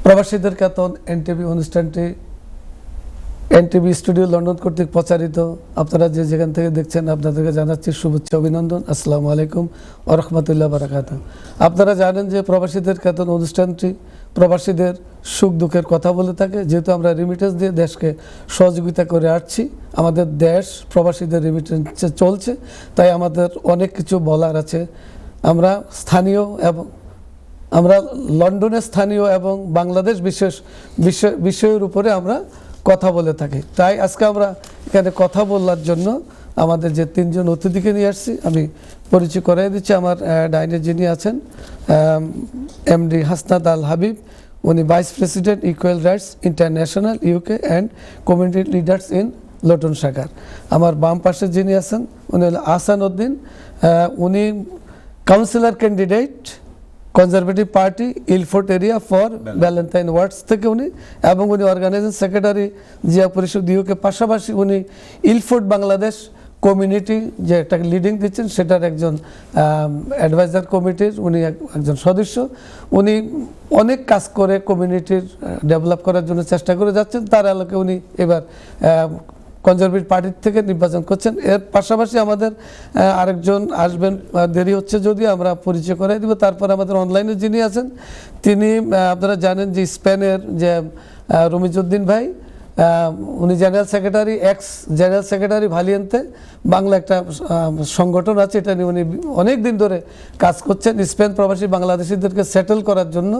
প্রবাসীদের কাতন এনটিভি অনুষ্ঠানটি NTV studio London কর্তৃক প্রচারিত। আপনারা যে যেখান থেকে দেখছেন আপনাদেরকে জানাচ্ছি শুভেচ্ছা অভিনন্দন। আসসালামু আলাইকুম ওয়া রাহমাতুল্লাহি ওয়া বারাকাতুহু। আপনারা জানেন যে প্রবাসীদের কাতন অনুষ্ঠানটি প্রবাসীদের সুখ দুঃখের কথা বলে থাকে। যেহেতু আমরা রিমিটেন্স দিয়ে দেশকে সহযোগিতা করে আসছি, আমাদের দেশ প্রবাসীদের রিমিটেন্সে চলছে, তাই আমাদের অনেক কিছু বলার আছে। আমরা স্থানীয় এবং আমরা লন্ডনের স্থানীয় এবং বাংলাদেশ বিষয়ের উপরে আমরা কথা বলে থাকি। তাই আজকে আমরা এখানে কথা বলার জন্য আমাদের যে তিনজন অতিথিকে নিয়ে আসছি, আমি পরিচয় করাই দিচ্ছি। আমার ডাইনে যিনি আছেন এমডি হাসনাত আল হাবিব, উনি vice president equal rights international UK and community leaders in Luton শাখার। আমার বাম পাশে যিনি আছেন উনি হল আহসান উদ্দিন, উনি councillor candidate conservative party Ilford area for Valentine wards থেকে উনি, এবং উনি অর্গানাইজিং সেক্রেটারি জিয়া পরিষদ ইউকে, পাশাপাশি উনি ইলফোর্ট বাংলাদেশ কমিউনিটি যে একটা লিডিং দিচ্ছেন সেটার একজন অ্যাডভাইজার কমিটির উনি একজন সদস্য। উনি অনেক কাজ করে কমিউনিটির ডেভেলপ করার জন্য চেষ্টা করে যাচ্ছেন। তার আলোকে উনি এবার কনজারভেটিভ পার্টির থেকে নির্বাচন করছেন। এর পাশাপাশি আমাদের আরেকজন আসবেন, দেরি হচ্ছে যদিও আমরা পরিচয় করাই দিব। তারপর আমাদের অনলাইনে যিনি আছেন তিনি আপনারা জানেন যে স্পেনের যে রমিজউদ্দিন ভাই, উনি general secretary, ex general secretary ভালিয়েন্তে, বাংলা একটা সংগঠন আছে, এটা নিয়ে উনি অনেক দিন ধরে কাজ করছেন স্পেন প্রবাসী বাংলাদেশিদেরকে সেটেল করার জন্য।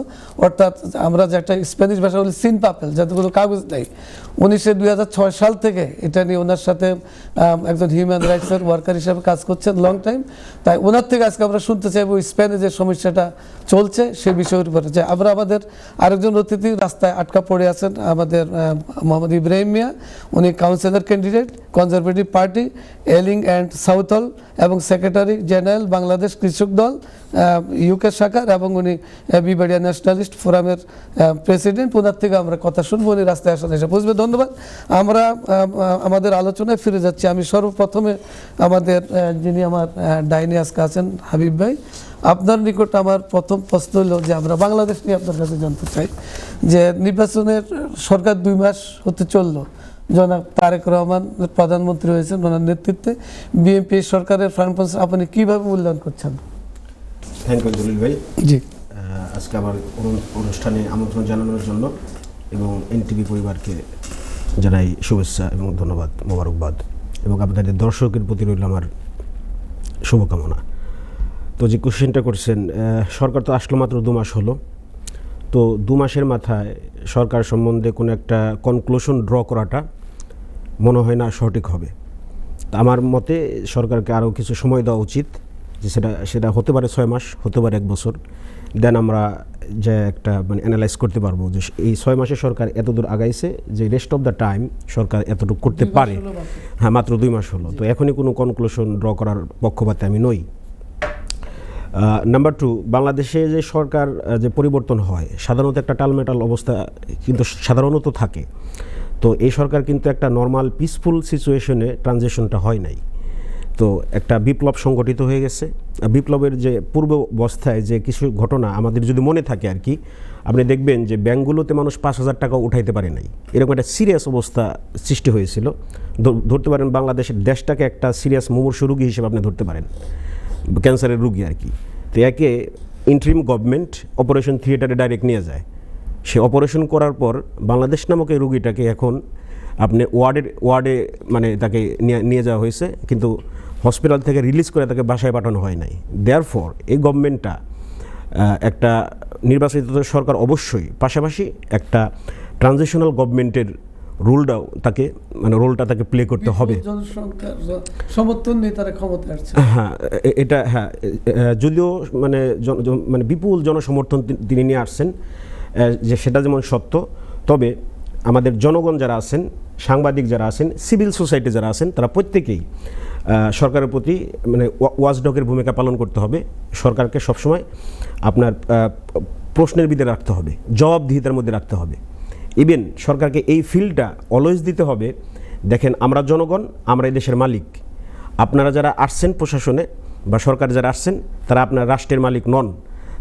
অর্থাৎ আমরা যে একটা স্প্যানিশ ভাষা বলি সিন পাপেল, যাতে কোনো কাগজ নেই। উনি সে 2006 সাল থেকে এটা নিয়ে ওনার সাথে একজন হিউম্যান রাইটসের ওয়ার্কার হিসাবে কাজ করছেন লং টাইম। তাই ওনার থেকে আজকে আমরা শুনতে চাইব স্পেনে যে সমস্যাটা চলছে সে বিষয়ের উপরে। যে আমরা আমাদের আরেকজন অতিথি রাস্তায় আটকা পড়ে আছেন, আমাদের মোহাম্মদ ইব্রাহিম মিয়া, উনি councillor candidate conservative party এলিং and south হল এবং সেক্রেটারি জেনারেল বাংলাদেশ কৃষক দল ইউকে শাখার, এবং উনি বিবাড়িয়া ন্যাশনালিস্ট ফোরামের প্রেসিডেন্ট। ওনার থেকে আমরা কথা শুনবো, উনি রাস্তায় আসলে এসে বুঝবে। ধন্যবাদ। আমরা আমাদের আলোচনায় ফিরে যাচ্ছি। আমি সর্বপ্রথমে আমাদের যিনি আমার ডাইনে আজকে আছেন হাবিব ভাই, আপনার নিকট আমার প্রথম প্রশ্ন হলো যে আমরা বাংলাদেশ নিয়ে আপনার কাছে জানতে চাই যে নির্বাচনের সরকার 2 মাস হতে চললো, জনাব তারেক রহমান প্রধানমন্ত্রী হয়েছেন, ওনার নেতৃত্বে বিএনপি সরকারের ফার্মপন্স আপনি কীভাবে মূল্যায়ন করছেন? থ্যাংক ইউ জলিল ভাই। জি, আজকে আমার অনুষ্ঠানে আমন্ত্রণ জানানোর জন্য এবং এনটিভি পরিবারকে জানাই শুভেচ্ছা এবং ধন্যবাদ, মোবারকবাদ, এবং আপনাদের দর্শকের প্রতি রইল আমার শুভকামনা। তো যে কোশ্চেনটা করছেন, সরকার তো আসলো মাত্র 2 মাস হলো। তো 2 মাসের মাথায় সরকার সম্বন্ধে কোনো একটা কনক্লুশন ড্র করাটা মনে হয় না সঠিক হবে। আমার মতে সরকারকে আরও কিছু সময় দেওয়া উচিত, যে সেটা হতে পারে 6 মাস, হতে পারে 1 বছর। দেন আমরা যে একটা অ্যানালাইজ করতে পারবো যে এই 6 মাসে সরকার এতদূর আগাইছে যে রেস্ট অফ দ্য টাইম সরকার এতটুকু করতে পারে। হ্যাঁ, মাত্র 2 মাস হলো। তো এখনই কোনো কনক্লুশন ড্র করার পক্ষপাতে আমি নই। নাম্বার 2, বাংলাদেশে যে সরকার যে পরিবর্তন হয় সাধারণত একটা টালমেটাল অবস্থা কিন্তু সাধারণত থাকে। তো এই সরকার কিন্তু একটা নর্মাল পিসফুল সিচুয়েশনে ট্রানজিশনটা হয় নাই। তো একটা বিপ্লব সংগঠিত হয়ে গেছে। বিপ্লবের যে পূর্ব অবস্থায় যে কিছু ঘটনা আমাদের যদি মনে থাকে আর কি, আপনি দেখবেন যে ব্যাঙ্কগুলোতে মানুষ 5,000 টাকা উঠাইতে পারে নাই, এরকম একটা সিরিয়াস অবস্থা সৃষ্টি হয়েছিল। ধরতে পারেন বাংলাদেশের দেশটাকে একটা সিরিয়াস মুমূর্ষু রোগী হিসেবে আপনি ধরতে পারেন, ক্যান্সারের রুগী আর কি। তো একে ইন্টারিম গভর্নমেন্ট অপারেশন থিয়েটারে ডাইরেক্ট নিয়ে যায়। সে অপারেশন করার পর বাংলাদেশ নামক এই রুগীটাকে এখন আপনি ওয়ার্ডে তাকে নিয়ে যাওয়া হয়েছে, কিন্তু হসপিটাল থেকে রিলিজ করে তাকে বাসায় পাঠানো হয় নাই। দেয়ারফর এই গভর্নমেন্টটা একটা নির্বাচিত সরকার অবশ্যই, পাশাপাশি একটা ট্রানজিশনাল গভর্নমেন্টের রোলটা তাকে প্লে করতে হবে। সমর্থন নেই তারা ক্ষমতায় আসছে। হ্যাঁ, এটা হ্যাঁ, যদিও বিপুল জনসমর্থন তিনি নিয়ে আসছেন, যে সেটা যেমন সত্য, তবে আমাদের জনগণ যারা আছেন, সাংবাদিক যারা আছেন, সিভিল সোসাইটি যারা আছেন, তারা প্রত্যেকেই সরকারের প্রতি ওয়াচডগের ভূমিকা পালন করতে হবে। সরকারকে সবসময় আপনার প্রশ্নের ভিতরে রাখতে হবে, জবাবদিহিতার মধ্যে রাখতে হবে। ইভেন সরকারকে এই ফিল্ডটা অলওয়েজ দিতে হবে, দেখেন আমরা জনগণ, আমরা এই দেশের মালিক। আপনারা যারা আসছেন প্রশাসনে বা সরকার যারা আসছেন, তারা আপনার রাষ্ট্রের মালিক নন,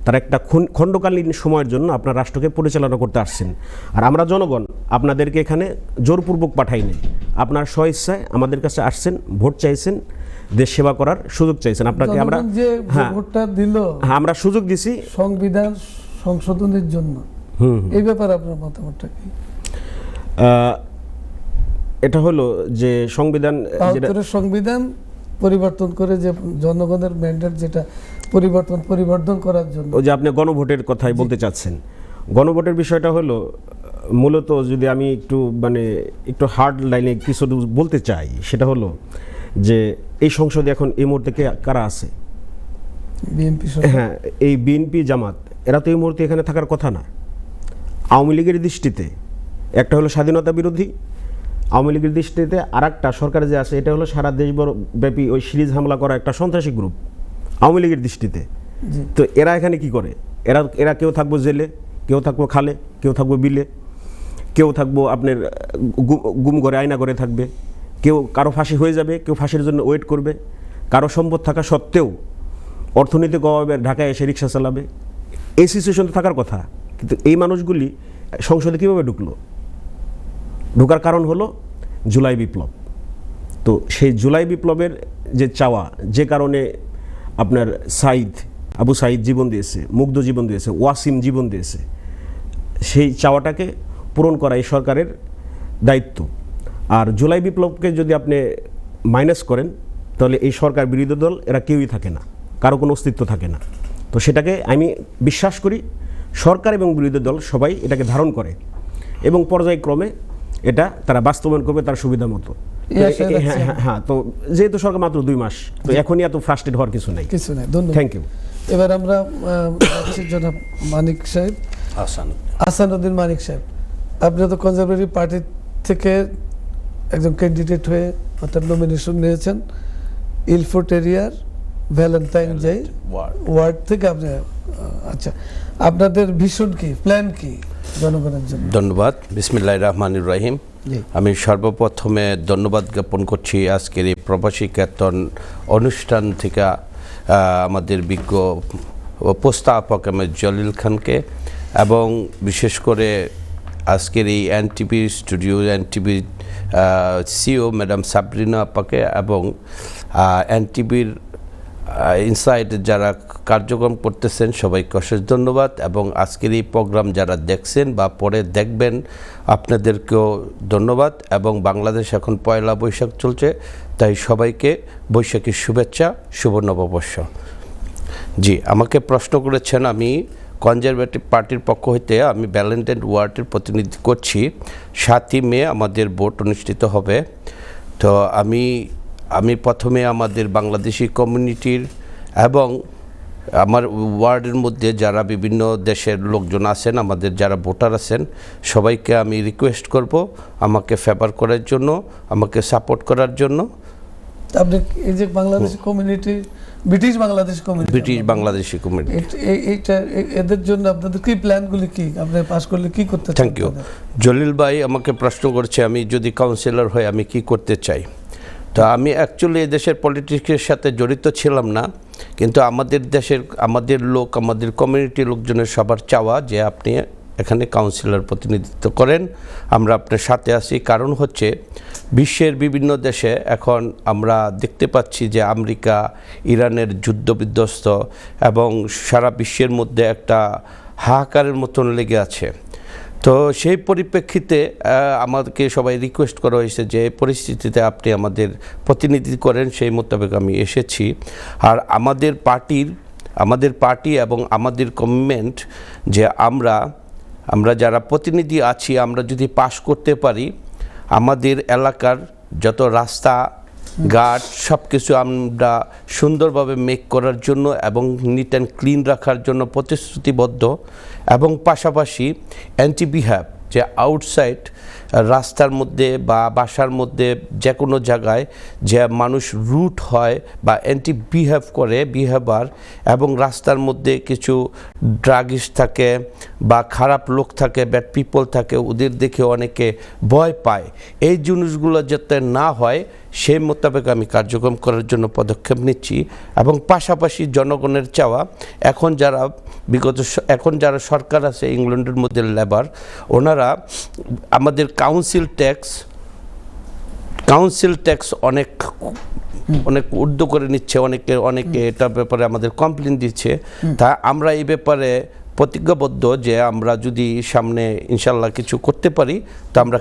তারা একটা খণ্ডকালীন সময়ের জন্য আপনার রাষ্ট্রকে পরিচালনা করতে আসছেন। আর আমরা জনগণ আপনাদেরকে এখানে জোরপূর্বক পাঠাই নাই, আপনার স্বইচ্ছায় আমাদের কাছে আসছেন, ভোট চাইছেন, দেশ সেবা করার সুযোগ চাইছেন। আপনাকে আমরা ভোটটা দিল, আমরা সুযোগ দিছি সংবিধান সংশোধনের জন্য। এই ব্যাপারে আপনার মতামতটা কি? এটা হলো যে সংবিধান পরিবর্তন করে যে জনগণের ম্যান্ডেট যেটা পরিবর্তন করার জন্য, ওই যে আপনি গণভোটের কথাই বলতে চাচ্ছেন, গণভোটের বিষয়টা হলো মূলত যদি আমি একটু হার্ড লাইনে কিছু বলতে চাই, সেটা হলো যে এই সংসদে এখন এই মুহূর্তে কারা আছে? বিএনপি। হ্যাঁ, এই বিএনপি জামাত এরা তো এই মুহূর্তে এখানে থাকার কথা না। আওয়ামী লীগের দৃষ্টিতে একটা হলো স্বাধীনতা বিরোধী, আওয়ামী লীগের দৃষ্টিতে আর একটা সরকারে যে আছে এটা হলো সারা দেশব্যাপী ওই সিরিজ হামলা করা একটা সন্ত্রাসী গ্রুপ আওয়ামী লীগের দৃষ্টিতে। তো এরা এখানে কি করে? এরা কেউ থাকবো জেলে, কেউ থাকবো খালে, কেউ থাকবো বিলে, কেউ থাকবো আপনার গুম করে আয়না করে থাকবে, কেউ কারো ফাঁসি হয়ে যাবে, কেউ ফাঁসির জন্য ওয়েট করবে, কারো সম্পদ থাকা সত্ত্বেও অর্থনৈতিক অভাবে ঢাকায় এসে রিক্সা চালাবে। এই সিচুয়েশন থাকার কথা, কিন্তু এই মানুষগুলি সংসদে কীভাবে ঢুকলো? ঢোকার কারণ হলো জুলাই বিপ্লব। তো সেই জুলাই বিপ্লবের যে চাওয়া, যে কারণে আপনার আবু সাইদ জীবন দিয়েছে, মুগ্ধ জীবন দিয়েছে, ওয়াসিম জীবন দিয়েছে, সেই চাওয়াটাকে পূরণ করা এই সরকারের দায়িত্ব। আর জুলাই বিপ্লবকে যদি আপনি মাইনাস করেন তাহলে এই সরকার বিরোধী দল এরা কেউই থাকে না, কারো কোনো অস্তিত্ব থাকে না। তো সেটাকে আমি বিশ্বাস করি সরকার এবং বিরোধী দল সবাই এটাকে ধারণ করে এবং পর্যায়ক্রমে এটা তারা বাস্তবায়ন করবে তার সুবিধা মতো। হ্যাঁ, তো যেহেতু সরকার মাত্র 2 মাস, তো এখনই এত ফ্রাস্ট্রেট হওয়ার কিছু নাই। ধন্যবাদ, থ্যাংক ইউ। এবার আমরা জনাব মানিক সাহেব, আসানুদ্দিন মানিক সাহেব, আপনি তো কনজারভেটিভ পার্টি থেকে একজন ক্যান্ডিডেট হয়ে অর্থাৎ নমিনেশন নিয়েছেন ইলফোর্ট এরিয়ার ভ্যালেন্টাইন জাই ওয়ার্ড থেকে আপনি। আচ্ছা, আপনাদের ভিশন কি, প্ল্যান কি জনগণের জন্য? ধন্যবাদ। বিসমিল্লাহির রহমানির রহিম। আমি সর্বপ্রথমে ধন্যবাদ জ্ঞাপন করছি আজকের এই প্রবাসী কেতন অনুষ্ঠান থেকে আমাদের বিজ্ঞ উপস্থাপক জলিল খানকে, এবং বিশেষ করে আজকের এই এনটিভি স্টুডিও, এনটিভির সিও ম্যাডাম সাবরিনা আপাকে, এবং এনটিভির ইনসাইড যারা কার্যক্রম করতেছেন সবাইকে অশেষ ধন্যবাদ। এবং আজকের এই প্রোগ্রাম যারা দেখছেন বা পরে দেখবেন আপনাদেরকেও ধন্যবাদ। এবং বাংলাদেশ এখন পয়লা বৈশাখ চলছে, তাই সবাইকে বৈশাখীর শুভেচ্ছা, শুভ নববর্ষ। জি, আমাকে প্রশ্ন করেছেন, আমি কনজারভেটিভ পার্টির পক্ষ হইতে আমি ভ্যালেন্টাইন ওয়ার্ডের প্রতিনিধি করছি। 7ই মে আমাদের ভোট অনুষ্ঠিত হবে। তো আমি প্রথমে আমাদের বাংলাদেশি কমিউনিটির এবং আমার ওয়ার্ডের মধ্যে যারা বিভিন্ন দেশের লোকজন আছেন, আমাদের যারা ভোটার আছেন, সবাইকে আমি রিকোয়েস্ট করব আমাকে ফেভার করার জন্য, আমাকে সাপোর্ট করার জন্য। আপনি এই যে Bangladeshi community, British Bangladeshi community, এইটা এদের জন্য আপনাদের কি প্ল্যানগুলি, কি আপনি পাস করলে কি করতে চান? Thank you. জলিল ভাই আমাকে প্রশ্ন করছে আমি যদি কাউন্সিলর হই আমি কি করতে চাই। তো আমি অ্যাকচুয়ালি দেশের পলিটিক্সের সাথে জড়িত ছিলাম না, কিন্তু আমাদের আমাদের কমিউনিটির লোকজনের সবার চাওয়া যে আপনি এখানে কাউন্সিলর প্রতিনিধিত্ব করেন, আমরা আপনার সাথে আছি। কারণ হচ্ছে বিশ্বের বিভিন্ন দেশে এখন আমরা দেখতে পাচ্ছি যে আমেরিকা ইরানের যুদ্ধ বিধ্বস্ত এবং সারা বিশ্বের মধ্যে একটা হাহাকারের মতন লেগে আছে। তো সেই পরিপ্রেক্ষিতে আমাদেরকে সবাই রিকোয়েস্ট করা হয়েছে যে এই পরিস্থিতিতে আপনি আমাদের প্রতিনিধি করেন, সেই মোতাবেক আমি এসেছি। আর আমাদের পার্টি এবং আমাদের কমিটমেন্ট যে আমরা যারা প্রতিনিধি আছি, আমরা যদি পাশ করতে পারি আমাদের এলাকার যত রাস্তা ঘাট সব কিছু আমরা সুন্দরভাবে মেক করার জন্য এবং নিট অ্যান্ড ক্লিন রাখার জন্য প্রতিশ্রুতিবদ্ধ। এবং পাশাপাশি অ্যান্টি বিহেভ, যে আউটসাইড রাস্তার মধ্যে বা বাসার মধ্যে যে কোনো জায়গায় যে মানুষ রুট হয় বা অ্যান্টি বিহেভার এবং রাস্তার মধ্যে কিছু ড্রাগিস্ট থাকে বা খারাপ লোক থাকে, ব্যাড পিপল থাকে, ওদের দেখে অনেকে ভয় পায়। এই জিনিসগুলো যাতে না হয় সেই মোতাবেক আমি কার্যক্রম করার জন্য পদক্ষেপ নিচ্ছি। এবং পাশাপাশি জনগণের চাওয়া, এখন যারা সরকার আছে ইংল্যান্ডের মধ্যে লেবার, ওনারা আমাদের কাউন্সিল ট্যাক্স অনেক ঊর্ধ্ব করে নিচ্ছে, অনেকে এটার ব্যাপারে আমাদের কমপ্লেন দিচ্ছে। তা আমরা এই ব্যাপারে প্রতিজ্ঞাবদ্ধ যে আমরা যদি সামনে ইনশাল্লাহ কিছু করতে পারি, তো আমরা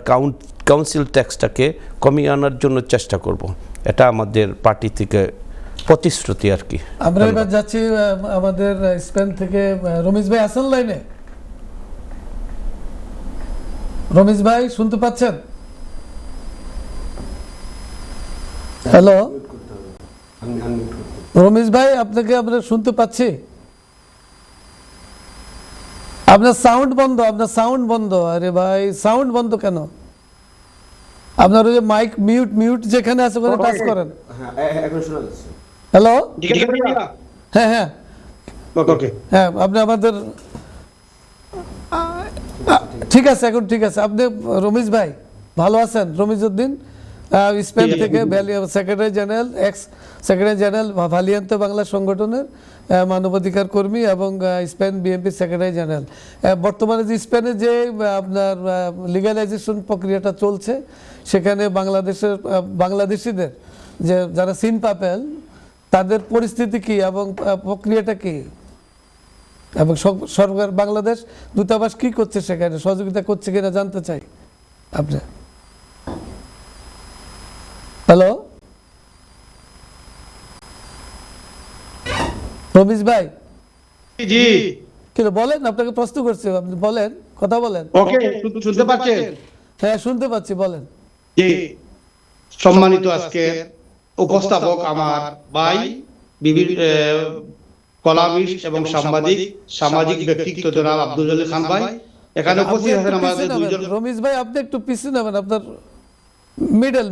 কাউন্সিল ট্যাক্সটাকে কমিয়ে আনার জন্য চেষ্টা করব। এটা আমাদের পার্টি থেকে প্রতিশ্রুতি আর কি। আমরা এবার যাচ্ছি আমাদের স্পেন থেকে রমেশ ভাই আছেন লাইনে? রমেশ ভাই শুনতে পাচ্ছেন? হ্যালো রমেশ ভাই, আপনাকে আমরা শুনতে পাচ্ছি। আপনার সাউন্ড বন্ধ। আরে ভাই, সাউন্ড বন্ধ কেন? আপনার ওই যে মাইক মিউট যেখানে আছে ওখানে টাচ করেন। হ্যালো, হ্যাঁ হ্যাঁ হ্যাঁ, আপনি আমাদের ঠিক আছে, এখন ঠিক আছে। আপনি রমেশ ভাই ভালো আছেন? রমেশ উদ্দিন স্পেন থেকে, সেক্রেটারি জেনারেল ভালিয়ান্তে বাংলা সংগঠনের মানবাধিকার কর্মী এবং স্পেন বিএনপি সেক্রেটারি জেনারেল। বর্তমানে যে স্পেনে যে আপনার লিগ্যালাইজেশন প্রক্রিয়াটা চলছে, সেখানে বাংলাদেশিদের যে যারা সিন পাপেল, তাদের পরিস্থিতি কি এবং প্রক্রিয়াটা কি, এবং সরকার বাংলাদেশ দূতাবাস কি করছে, সেখানে সহযোগিতা করছে কিনা জানতে চাই আপনি। হ্যালো রমেশ ভাই, জি কি বলেন? আপনাকে প্রশ্ন করছি, আপনি বলেন, কথা বলেন। ওকে, শুনতে পাচ্ছেন? হ্যাঁ শুনতে পাচ্ছি, বলেন। জি, সম্মানিত আজকে উপস্থাপক আমার ভাই, কলামিস্ট এবং সামাজিক ব্যক্তিত্ব জনাব আব্দুল জলিল খান ভাই, এখানে উপস্থিত আছেন আমাদের দুইজন। রমেশ ভাই, আপনি একটু পিছিয়ে নেবেন, আপনার মিডল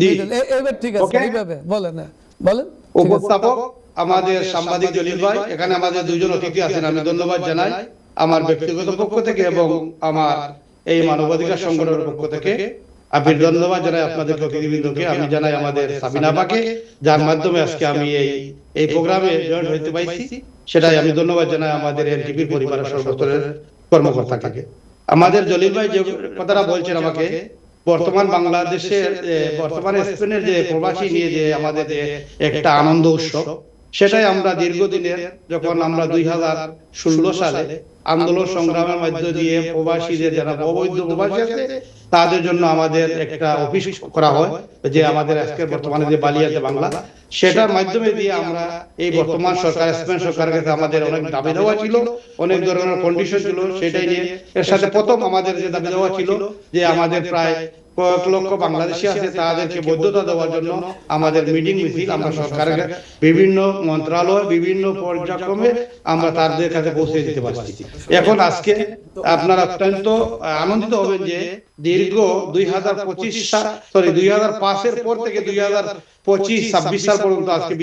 এবার ঠিক আছে, এইভাবে বলেন। হ্যাঁ বলেন। উপস্থাপক আমাদের সাংবাদিক জলিল ভাই, এখানে আমাদের দুইজন অতিথি আছেন, আমি ধন্যবাদ জানাই আমার ব্যক্তিগত পক্ষ থেকে এবং আমার এই মানবাধিকার সংগঠনের পক্ষ থেকে। আমি ধন্যবাদ জানাই আপনাদের অতিথিবৃন্দকে, আমি জানাই আমাদের সাবিনা আপাকে, যার মাধ্যমে আজকে আমি এই প্রোগ্রামে জয়েন হতে পাইছি, সেটাই আমি ধন্যবাদ জানাই আমাদের এনটিভির পরিবারের সর্বস্তরের কর্মকর্তাকে। আমাদের জলিল ভাই যে কথাটা বলছেন আমাকে, বর্তমান বাংলাদেশের বর্তমানে স্পেনের যে প্রবাসী নিয়ে যে আমাদের যে একটা আনন্দ উৎসব, সেটাই আমরা দীর্ঘদিনের, যখন আমরা 2016 সালে আন্দোলন সংগ্রামের মধ্য দিয়ে প্রবাসীদের যারা অবৈধ প্রবাসী আছে তাদের জন্য আমাদের একটা অফিস করা হয়, যে আমাদের আজকের বর্তমানে যে বালিয়াতে বাংলা, সেটার মাধ্যমে দিয়ে আমরা এই বর্তমান সরকার, স্পেন সরকারের কাছে আমাদের অনেক দাবি দেওয়া ছিল, অনেক ধরনের কন্ডিশন ছিল, সেটাই নিয়ে এর সাথে প্রথম আমাদের যে দাবি দেওয়া ছিল যে আমাদের প্রায় কয়েক লক্ষ বাংলাদেশি আছে, তাদেরকে বৈধতা দেওয়ার জন্য আমাদের মিটিং মিছিল আমরা সরকারের বিভিন্ন মন্ত্রণালয়, বিভিন্ন পর্যায়ক্রমে আমরা তাদের কাছে পৌঁছে দিতে পারছি। এখন আজকে আপনারা অত্যন্ত আনন্দিত হবেন যে দীর্ঘ 2005-এর পর থেকে 2025-26 সাল পর্যন্ত, আজকে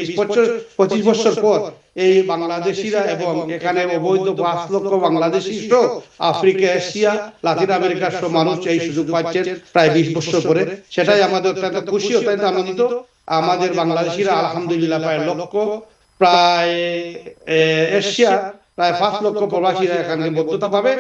25 বছর পর এই বাংলাদেশিরা এবং এখানে অবৈধ 5 লক্ষ বাংলাদেশি সহ আফ্রিকা, এশিয়া, লাতিন আমেরিকার সব মানুষ এই সুযোগ পাচ্ছেন প্রায় 20 বছর পরে। সেটাই আমাদের অত্যন্ত খুশি, অত্যন্ত আনন্দিত। আমাদের বাংলাদেশিরা আলহামদুলিল্লাহ প্রায় এশিয়া প্রায় 5 লক্ষ প্রবাসীরা এখানে বৈধতা পাবে।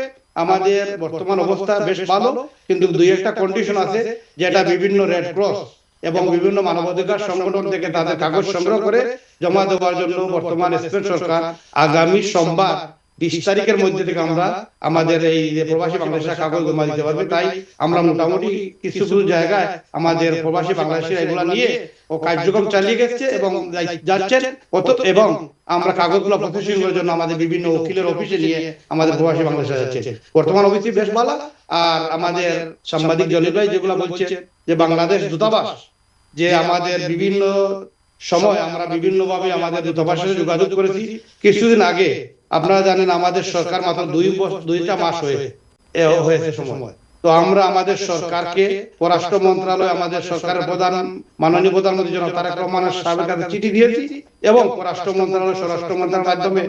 আমাদের বর্তমান অবস্থা বেশ ভালো, কিন্তু দুই একটা কন্ডিশন আছে, যেটা বিভিন্ন রেড ক্রস এবং বিভিন্ন মানবাধিকার সংগঠন থেকে তাদের কাগজ সংগ্রহ করে জমা দেওয়ার জন্য বর্তমান স্পেন সরকার আগামী সোমবার 20 তারিখের মধ্যে থেকে আমরা আমাদের এই যে প্রবাসী বাংলাদেশের কাগজ জমা দিতে পারবে। তাই আমরা মোটামুটি কিছু জায়গায় আমাদের প্রবাসী বাংলাদেশিরা এগুলা নিয়ে ও কার্যক্রম চালিয়ে গেছে এবং যাচ্ছেন, এবং আমরা কাগজগুলো প্রসেসিং করার জন্য আমাদের বিভিন্ন উকিলের অফিসে নিয়ে আমাদের প্রবাসী বাংলাদেশে যাচ্ছে। বর্তমান অবস্থা বেশ ভালো। আর আমাদের সাংবাদিক জলিল ভাই যেগুলো বলছে যে বাংলাদেশ দূতাবাস, যে আমাদের বিভিন্ন সময় আমরা বিভিন্নভাবে আমাদের দূতাবাসের সাথে যোগাযোগ করেছি। কিছুদিন আগে আপনারা জানেন আমাদের সরকার মাত্র 2 মাস হয়েছে সময়, তো আমরা আমাদের সরকারকে, পররাষ্ট্র মন্ত্রণালয়, আমাদের সরকারের প্রধান মাননীয় প্রধানমন্ত্রী জনাব তারেক রহমানের সাহেবের কাছে চিঠি দিয়েছি এবং পররাষ্ট্র মন্ত্রণালয়, স্বরাষ্ট্র মন্ত্রণালয়ের মাধ্যমে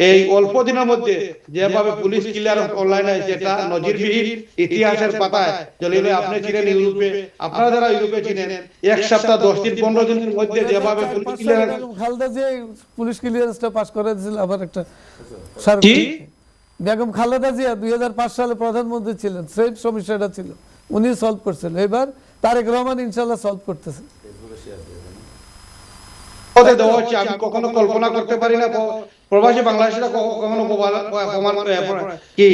এই অল্প দিনের মধ্যে যেভাবে পুলিশ ক্লিয়ারেন্স অনলাইনে যেটা নজিরবিহীন, ইতিহাসের পাতায় জলিল ভাই আপনি ছিলেন ইউরোপে, আপনারা যারা ইউরোপে ছিলেন, 1 সপ্তাহ 10 দিন 15 দিনের মধ্যে যেভাবে পুলিশ ক্লিয়ারেন্স খালেদা যে পুলিশ ক্লিয়ারেন্সটা পাস করে দিয়েছিল আবার একটা কি বেগম খালেদা জিয়া 2005 সালে প্রধানমন্ত্রী ছিলেন, সেই সমস্যাটা ছিল, উনি সলভ করছেন। এবার তারেক রহমান ইনশাআল্লাহ সলভ করতেছে। পদে দেওয়া হচ্ছে, আমি কখনো কল্পনা করতে পারি না প্রবাসী বাংলাদেশিরা কখনো কি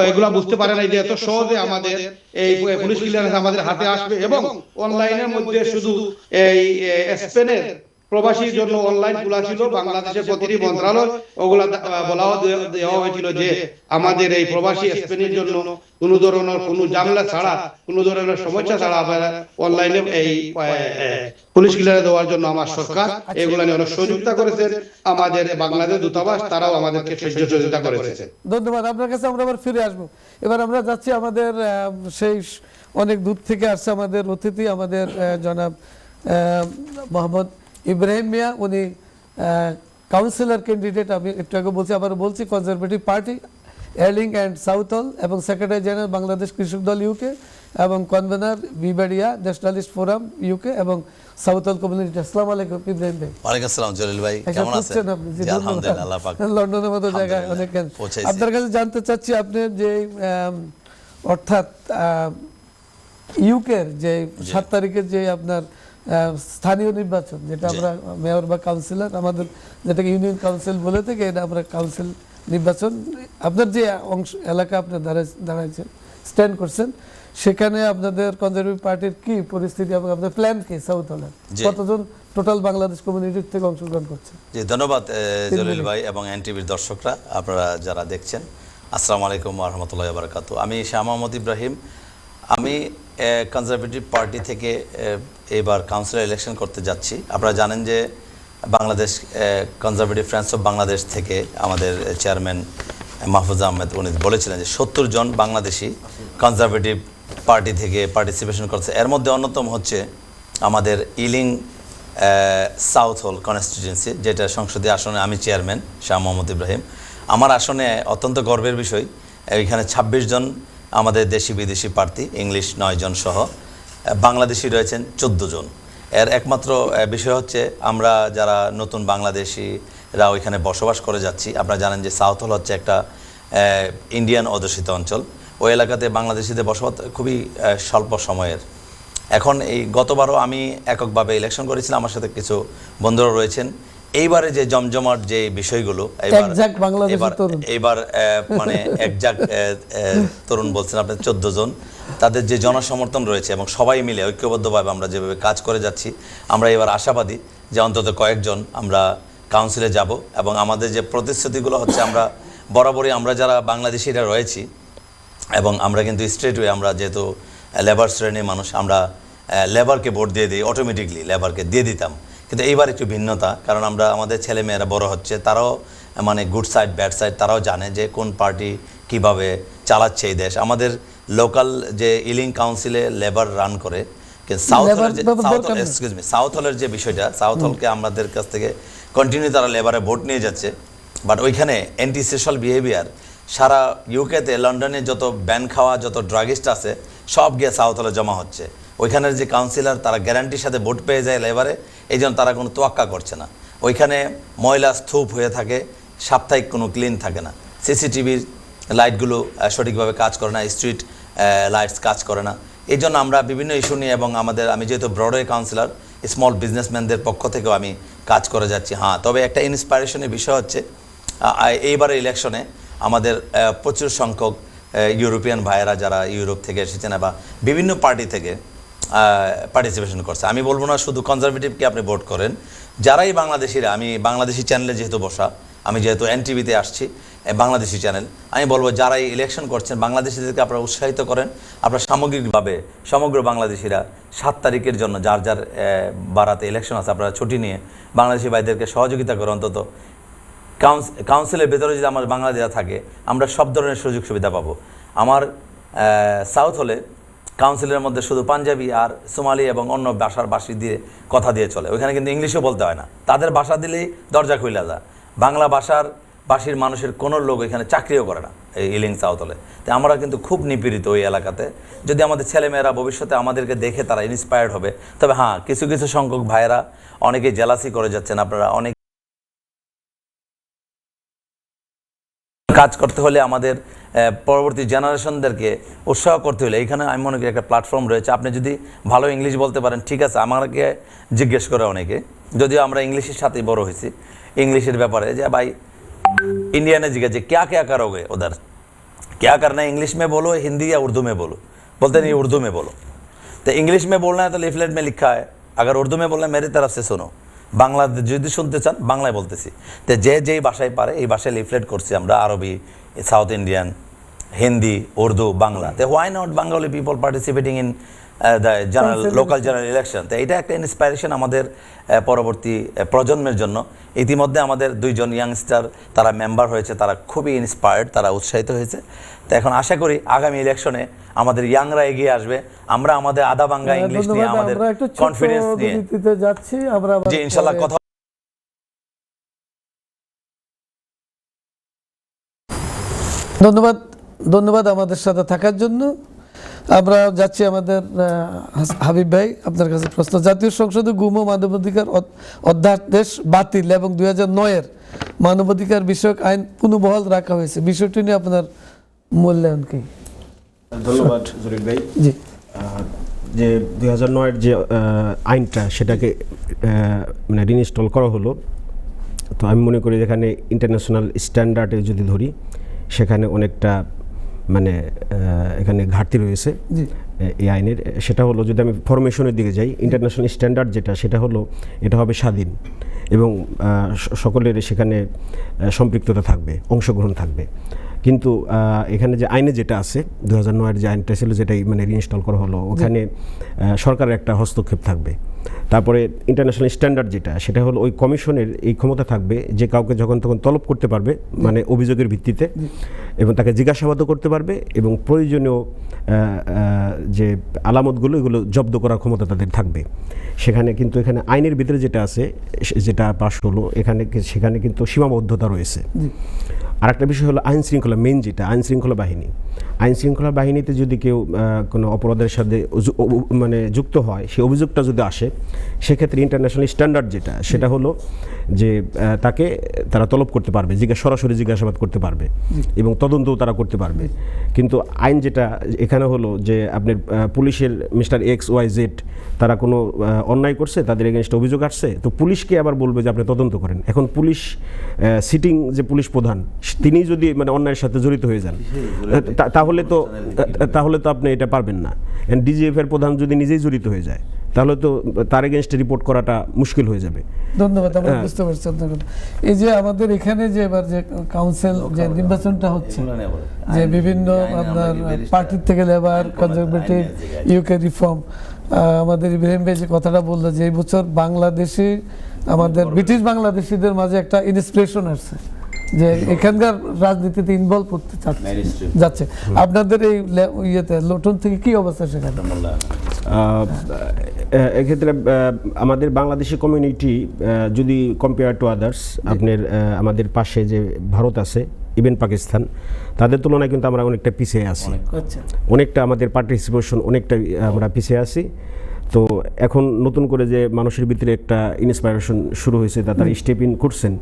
এগুলা বুঝতে পারে না যে এত সহজে আমাদের এই পুলিশ ক্লিয়ারেন্স আমাদের হাতে আসবে এবং অনলাইনের মধ্যে শুধু এই স্পেনের প্রবাসীর জন্য অনলাইন খোলা ছিল, বাংলাদেশের প্রতিটি মন্ত্রণালয় ওগুলা বলা দেওয়া হয়েছিল যে আমাদের এই প্রবাসী স্পেনের জন্য কোনো ধরনের কোনো ঝামেলা ছাড়া, কোনো ধরনের সমস্যা ছাড়া আপনারা অনলাইনে এই পুলিশ ক্লিয়ারেন্স দেওয়ার জন্য আমার সরকার এগুলা নিয়ে অনেক সহযোগিতা করেছেন। আমাদের বাংলাদেশ দূতাবাস তারাও আমাদেরকে সহযোগিতা করেছে। ধন্যবাদ। আপনার কাছে আমরা আবার ফিরে আসবো। এবার আমরা যাচ্ছি আমাদের সেই অনেক দূর থেকে আসছে আমাদের অতিথি, আমাদের জনাব মোহাম্মদ ইব্রাহিম মিয়া, উনি কাউন্সিলর ক্যান্ডিডেট। আমি একটু আগে বলছি, আবার বলছি, কনজারভেটিভ পার্টি এয়ারলিং অ্যান্ড সাউথ হল এবং সেক্রেটারি জেনারেল বাংলাদেশ কৃষক দল ইউকে এবং কনভেনার বিবাড়িয়া ন্যাশনালিস্ট ফোরাম ইউকে এবং সাউথ হল কমিউনিটি। আসসালামু আলাইকুম ইব্রাহিম ভাই। ওয়ালাইকুম আসসালাম জলিল ভাই, কেমন আছেন? আপনি? জি আলহামদুলিল্লাহ, আল্লাহ পাক লন্ডনের মতো জায়গায় অনেক আপনার কাছে জানতে চাচ্ছি, আপনি যে অর্থাৎ ইউকের যে 7 তারিখের যে আপনার স্থানীয় নির্বাচন, যেটা আমরা মেয়র বা কাউন্সিলর, আমাদের যেটাকে ইউনিয়ন কাউন্সিল বলে থেকে, এটা আমরা কাউন্সিল নির্বাচন, আপনার যে অংশ এলাকা আপনি দাঁড়াইছেন, স্ট্যান্ড করছেন, সেখানে আপনাদের কনজারভেটিভ পার্টির কি পরিস্থিতি এবং আপনাদের প্ল্যান কি? সাউথ হলে কতজন টোটাল বাংলাদেশ কমিউনিটির থেকে অংশগ্রহণ করছে? জি ধন্যবাদ জলিল ভাই এবং এনটিভির দর্শকরা, আপনারা যারা দেখছেন, আসসালামু আলাইকুম ওয়া রাহমাতুল্লাহি ওয়া বারাকাতুহু। আমি শাহ মোহাম্মদ ইব্রাহিম, আমি কনজারভেটিভ পার্টি থেকে এবার কাউন্সিলর ইলেকশন করতে যাচ্ছি। আপনারা জানেন যে Bangladesh conservative friends of Bangladesh থেকে আমাদের চেয়ারম্যান মাহফুজ আহমেদ উনি বলেছিলেন যে 70 জন বাংলাদেশি কনজারভেটিভ পার্টি থেকে পার্টিসিপেশন করছে। এর মধ্যে অন্যতম হচ্ছে আমাদের ইলিং সাউথ হল কনস্টিটিউয়েন্সি, যেটা সংসদীয় আসনে আমি চেয়ারম্যান শাহ মোহাম্মদ ইব্রাহিম। আমার আসনে অত্যন্ত গর্বের বিষয়, এখানে 26 জন আমাদের দেশি বিদেশি প্রার্থী, ইংলিশ 9 জন সহ, বাংলাদেশি রয়েছেন 14 জন। এর একমাত্র বিষয় হচ্ছে আমরা যারা নতুন বাংলাদেশিরা ওইখানে বসবাস করে যাচ্ছি। আপনারা জানেন যে সাউথ হল হচ্ছে একটা ইন্ডিয়ান অধ্যুষিত অঞ্চল, ওই এলাকাতে বাংলাদেশিদের বসবাস খুবই স্বল্প সময়ের। এখন এই গতবারও আমি এককভাবে ইলেকশন করেছিলাম, আমার সাথে কিছু বন্ধুরা রয়েছেন। এইবারে যে জমজমাট যে বিষয়গুলো, এইবার মানে একজাক তরুণ বলছেন আপনি 14 জন, তাদের যে জনসমর্থন রয়েছে এবং সবাই মিলে ঐক্যবদ্ধভাবে আমরা যেভাবে কাজ করে যাচ্ছি, আমরা এবার আশাবাদী যে অন্তত কয়েকজন আমরা কাউন্সিলে যাব এবং আমাদের যে প্রতিশ্রুতিগুলো হচ্ছে, আমরা বরাবরই আমরা যারা বাংলাদেশিরা রয়েছি এবং আমরা কিন্তু স্ট্রেটওয়ে, আমরা যেহেতু লেবার শ্রেণীর মানুষ, আমরা লেবারকে ভোট দিয়ে দিই, অটোমেটিকলি লেবারকে দিয়ে দিতাম। কিন্তু এইবার একটু ভিন্নতা, কারণ আমরা আমাদের ছেলে মেয়েরা বড় হচ্ছে, তারাও মানে গুড সাইড ব্যাড সাইড তারাও জানে যে কোন পার্টি কিভাবে চালাচ্ছে এই দেশ। আমাদের লোকাল যে ইলিং কাউন্সিলে লেবার রান করে, কিন্তু সাউথ হলের যে বিষয়টা, সাউথ হলকে আমাদের কাছ থেকে কন্টিনিউ তারা লেবারে ভোট নিয়ে যাচ্ছে, বাট ওইখানে অ্যান্টি সোশ্যাল বিহেভিয়ার সারা ইউকেতে, লন্ডনে যত ব্যান খাওয়া যত ড্রাগিস্ট আছে সব গিয়ে সাউথ হলে জমা হচ্ছে। ওইখানের যে কাউন্সিলর তারা গ্যারান্টির সাথে ভোট পেয়ে যায় লেবারে, এই জন্য তারা কোনো তোয়াক্কা করছে না। ওইখানে ময়লা স্তূপ হয়ে থাকে, সাপ্তাহিক কোনো ক্লিন থাকে না, সিসিটিভির লাইটগুলো সঠিকভাবে কাজ করে না, স্ট্রিট লাইটস কাজ করে না। এই জন্য আমরা বিভিন্ন ইস্যু নিয়ে, এবং আমি যেহেতু ব্রডওয়ে কাউন্সিলর, স্মল বিজনেসম্যানদের পক্ষ থেকেও আমি কাজ করে যাচ্ছি। হ্যাঁ, তবে একটা ইন্সপাইরেশনের বিষয় হচ্ছে এইবারের ইলেকশনে আমাদের প্রচুর সংখ্যক ইউরোপিয়ান ভাইয়েরা যারা ইউরোপ থেকে এসেছেন বা বিভিন্ন পার্টি থেকে পার্টিসিপেশন করছে। আমি বলবো না শুধু কনজারভেটিভকে আপনি ভোট করেন, যারাই বাংলাদেশিরা, আমি বাংলাদেশি চ্যানেলে যেহেতু বসা, আমি যেহেতু এনটিভিতে আসছি বাংলাদেশি চ্যানেল, আমি বলবো যারাই ইলেকশন করছেন বাংলাদেশিদেরকে আপনারা উৎসাহিত করেন। আপনারা সামগ্রিকভাবে সমগ্র বাংলাদেশিরা 7 তারিখের জন্য যার যার বারাতে ইলেকশন আছে, আপনারা ছুটি নিয়ে বাংলাদেশি ভাইদেরকে সহযোগিতা করে অন্তত কাউন্সিলের ভেতরে যদি আমার বাংলাদেশিরা থাকে, আমরা সব ধরনের সুযোগ সুবিধা পাবো। আমার সাউথ হলে কাউন্সিলের মধ্যে শুধু পাঞ্জাবি আর সোমালি এবং অন্য ভাষার বাসী দিয়ে কথা দিয়ে চলে, ওইখানে কিন্তু ইংলিশও বলতে হয় না, তাদের ভাষা দিলেই দরজা খুলে যায়। বাংলা ভাষার বাসীর মানুষের কোনো লোক এখানে চাকরিও করে না এই ইলিং সাউথ হলে। তো আমরা কিন্তু খুব নিপীড়িত ওই এলাকাতে। যদি আমাদের ছেলেমেয়েরা ভবিষ্যতে আমাদেরকে দেখে তারা ইন্সপায়ার্ড হবে, তবে হ্যাঁ কিছু কিছু সংখ্যক ভাইয়েরা অনেকেই জেলাসি করে যাচ্ছেন। আপনারা অনেক কাজ করতে হলে আমাদের পরবর্তী জেনারেশনদেরকে উৎসাহ করতে হলে এইখানে আমি মনে করি একটা প্ল্যাটফর্ম রয়েছে। আপনি যদি ভালো ইংলিশ বলতে পারেন ঠিক আছে, আমাকে জিজ্ঞেস করে অনেকে, যদিও আমরা ইংলিশের সাথেই বড় হয়েছি, इंग्लिश ব্যাপারে যে भाई इंडिया ने जिज्ञासा क्या क्या करोगे उधर, क्या करना है, इंग्लिश में बोलो हिंदी या उर्दू में बोलो, बोलते नहीं उर्दू में बोलो। तो इंग्लिश में बोलना है तो लिफलेट में लिखा है, अगर उर्दू में बोलना है मेरी तरफ से सुनो, बांग्ला যদি শুনতে চান বাংলায় বলতেছি। তো যে যেই ভাষায় পারে এই ভাষায় লিফলেট করছি আমরা, আরবি, সাউথ ইন্ডিয়ান, হিন্দি, উর্দু, বাংলা। তো why not Bengali people participating in the general local general election. তো এটা একটা ইন্সপাইরেশন আমাদের পরবর্তী প্রজন্মের জন্য। ইতিমধ্যে আমাদের দুইজন ইয়াংস্টার তারা মেম্বার হয়েছে, তারা খুবই ইন্সপায়ার্ড, তারা উৎসাহিত হয়েছে। তো এখন আশা করি আগামী ইলেকশনে আমাদের ইয়াংরা এগিয়ে আসবে, আমরা আমাদের আধা বাংলা ইংলিশ নিয়ে আমাদের কনফিডেন্স নিয়ে যাচ্ছি আমরা জি ইনশাআল্লাহ কথা। ধন্যবাদ, ধন্যবাদ আমাদের সাথে থাকার জন্য। আমরা যাচ্ছি আমাদের হাবিব ভাই আপনার কাছে প্রশ্ন। জাতীয় সংসদে গুম ও মানবাধিকার অধ্যাদেশ বাতিল এবং 2009-এর মানবাধিকার বিষয়ক আইন পুনর্বহাল রাখা হয়েছে, বিষয়টি নিয়ে আপনার মূল্যায়ন কি? ধন্যবাদ জরিল ভাই। জি, যে 2009-এর যে আইনটা সেটাকে মানে রিইনস্টল করা হলো, তো আমি মনে করি এখানে ইন্টারন্যাশনাল স্ট্যান্ডার্ডে যদি ধরি সেখানে অনেকটা মানে এখানে ঘাটতি রয়েছে এই আইনের। সেটা হলো যদি আমি ফরমেশনের দিকে যাই, ইন্টারন্যাশনাল স্ট্যান্ডার্ড যেটা সেটা হলো এটা হবে স্বাধীন এবং সকলের সেখানে সম্পৃক্ততা থাকবে, অংশগ্রহণ থাকবে। কিন্তু এখানে যে আইনে যেটা আছে 2009-এর যে আইনটা ছিল যেটাই মানে রিইনস্টল করা হলো, ওখানে সরকারের একটা হস্তক্ষেপ থাকবে। তারপরে ইন্টারন্যাশনাল স্ট্যান্ডার্ড যেটা সেটা হলো ওই কমিশনের এই ক্ষমতা থাকবে যে কাউকে যখন তখন তলব করতে পারবে মানে অভিযোগের ভিত্তিতে, এবং তাকে জিজ্ঞাসাবাদও করতে পারবে এবং প্রয়োজনীয় যে আলামতগুলো এগুলো জব্দ করার ক্ষমতা তাদের থাকবে সেখানে। কিন্তু এখানে আইনের ভিতরে যেটা আছে যেটা পাশ হলো সেখানে কিন্তু সীমাবদ্ধতা রয়েছে। আর একটা বিষয় হলো আইন শৃঙ্খলা, মেইন যেটা আইন শৃঙ্খলা বাহিনী, আইন শৃঙ্খলা বাহিনীতে যদি কেউ কোনো অপরাধের সাথে মানে যুক্ত হয়, সেই অভিযোগটা যদি আসে সেক্ষেত্রে ইন্টারন্যাশনাল স্ট্যান্ডার্ড যেটা সেটা হলো যে তাকে তারা তলব করতে পারবে, সরাসরি জিজ্ঞাসাবাদ করতে পারবে এবং তদন্তও তারা করতে পারবে। কিন্তু আইন যেটা এখানে হলো যে আপনার পুলিশের মিস্টার XYZ তারা কোনো অন্যায় করছে, তাদের এগেনস্টে অভিযোগ আসছে, তো পুলিশকে আবার বলবে যে আপনি তদন্ত করেন। এখন পুলিশ সিটিং যে পুলিশ প্রধান তিনি যদি মানে অন্যায়ের সাথে জড়িত হয়ে যান তাহলে তো আপনি এটা পারবেন না। DGF এর প্রধান যদি নিজেই জড়িত হয়ে যায় তাহলে তো তার এগেনস্টে রিপোর্ট করাটা মুশকিল হয়ে যাবে। ধন্যবাদ, আমরা বুঝতে পারছি আপনার কথা। এই যে আমাদের এখানে যে এবার যে কাউন্সিল যে নির্বাচনটা হচ্ছে, যে বিভিন্ন আপনার পার্টির থেকে লেবার, কনজারভেটিভ, ইউকে রিফর্ম, আমাদের ইব্রাহিম ভাই যে কথাটা বললো যে এই বছর বাংলাদেশি আমাদের ব্রিটিশ বাংলাদেশিদের মাঝে একটা ইন্সপিরেশন আসছে যে এখানকার রাজনীতিতে ইনভলভ করতে যাচ্ছে। আপনাদের এই ইয়েতে লোটন থেকে কি অবস্থা সেখানে? এক্ষেত্রে আমাদের বাংলাদেশি কমিউনিটি যদি কম্পেয়ার টু আদার্স, আপনার আমাদের পাশে যে ভারত আছে, ইভেন পাকিস্তান, তাদের তুলনায় কিন্তু আমরা অনেকটা পিছিয়ে আছি, অনেকটা আমাদের পার্টিসিপেশন অনেকটা আমরা পিছিয়ে আছি। তো এখন নতুন করে যে মানুষের ভিতরে একটা ইন্সপাইরেশন শুরু হয়েছে, তারা স্টেপ ইন করছেন,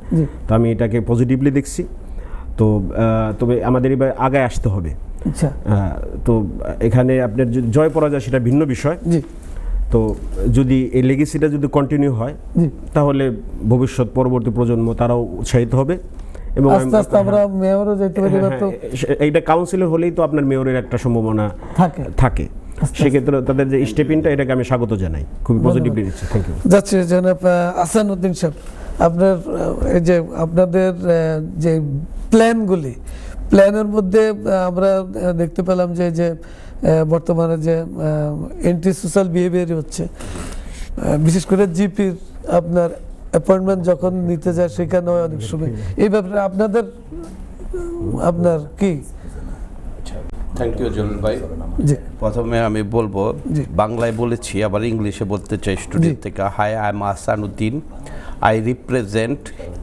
তো আমি এটাকে পজিটিভলি দেখছি। তো তবে আমাদের এবার আগায় আসতে হবে। তো এখানে আপনার জয় পরাজয় সেটা ভিন্ন বিষয়। তো যদি এই লেগেসিটা যদি কন্টিনিউ হয় তাহলে ভবিষ্যৎ পরবর্তী প্রজন্ম তারাও উৎসাহিত হবে এবং আমরা মেয়রও যেতে পারি। এইটা কাউন্সিলর হলেই তো আপনার মেয়রের একটা সম্ভাবনা থাকে, সেক্ষেত্রে তাদের যে স্টেপিংটা এটাকে আমি স্বাগত জানাই, খুবই পজিটিভলি নিচ্ছি। Thank you. যাচ্ছে জনাব আহসানউদ্দিন সাহেব, আপনার এই যে আপনাদের যে প্ল্যানের মধ্যে আমরা দেখতে পেলাম যে বর্তমানে যে এন্টি সোশ্যাল বিহেভিয়ারই হচ্ছে, বিশেষ করে জিপির আপনার অ্যাপয়েন্টমেন্ট যখন নিতে যায় সেখানেও অনেক সময় এই ব্যাপারে আপনার কি? থ্যাংক ইউ জলিল ভাই। জি প্রথমে আমি বলবো, জি। বাংলায় বলেছি, আবার ইংলিশে বলতে চাই স্টুডিও থেকে। Hi, I am Ahsanuddin. I represent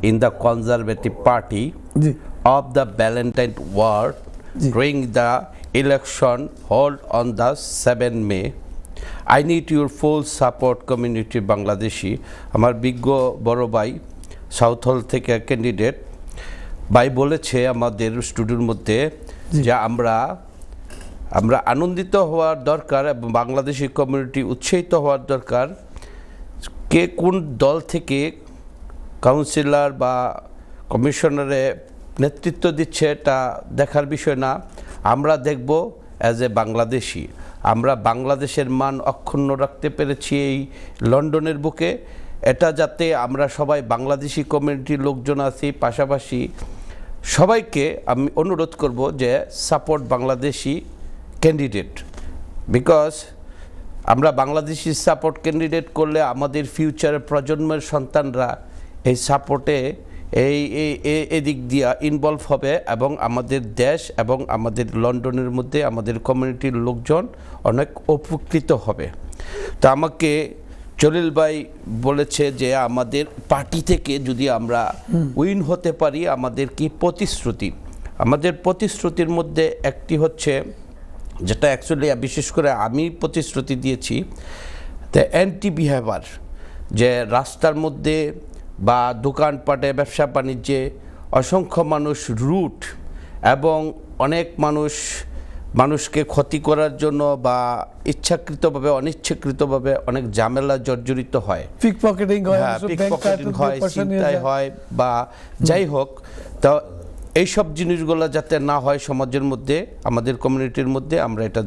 in the conservative party জি of the Valentine Ward জি। during the election held on the 7 May. I need your full support, community Bangladeshi. আমার বিজ্ঞ বড় ভাই সাউথ হল থেকে ক্যান্ডিডেট ভাই বলেছে আমাদের স্টুডিওর মধ্যে যে আমরা আনন্দিত হওয়ার দরকার এবং বাংলাদেশি কমিউনিটি উৎসাহিত হওয়ার দরকার। কে কোন দল থেকে কাউন্সিলর বা কমিশনারে নেতৃত্ব দিচ্ছে এটা দেখার বিষয় না। আমরা দেখব অ্যাজ এ বাংলাদেশি, আমরা বাংলাদেশের মান অক্ষুণ্ণ রাখতে পেরেছি এই লন্ডনের বুকে। এটা যাতে আমরা সবাই বাংলাদেশি কমিউনিটির লোকজন আছি, পাশাপাশি সবাইকে আমি অনুরোধ করব যে সাপোর্ট বাংলাদেশি ক্যান্ডিডেট, বিকজ আমরা বাংলাদেশি সাপোর্ট ক্যান্ডিডেট করলে আমাদের ফিউচারের প্রজন্মের সন্তানরা এই সাপোর্টে এদিক দিয়ে ইনভলভ হবে এবং আমাদের দেশ এবং আমাদের লন্ডনের মধ্যে আমাদের কমিউনিটির লোকজন অনেক উপকৃত হবে। তো আমাকে জলিল ভাই বলেছে যে আমাদের পার্টি থেকে যদি আমরা উইন হতে পারি, আমাদের কি প্রতিশ্রুতি, আমাদের প্রতিশ্রুতির মধ্যে একটি হচ্ছে, যেটা অ্যাকচুয়ালি বিশেষ করে আমি প্রতিশ্রুতি দিয়েছি, দ্য অ্যান্টি বিহেভিয়ার, যে রাস্তার মধ্যে বা দোকানপাটে ব্যবসা বাণিজ্যে অসংখ্য মানুষ রুট এবং অনেক মানুষকে ক্ষতি করার জন্য বা ইচ্ছাকৃতভাবে অনিচ্ছাকৃতভাবে অনেক ঝামেলা জর্জরিত হয়, পিক পকেটিং হয়, পিকপকেটিং হয়, ছিনতাই হয় বা যাই হোক। তো এইসব জিনিসগুলো যাতে না হয় সমাজের মধ্যে, আমাদের কমিউনিটির মধ্যে, আমরা এটা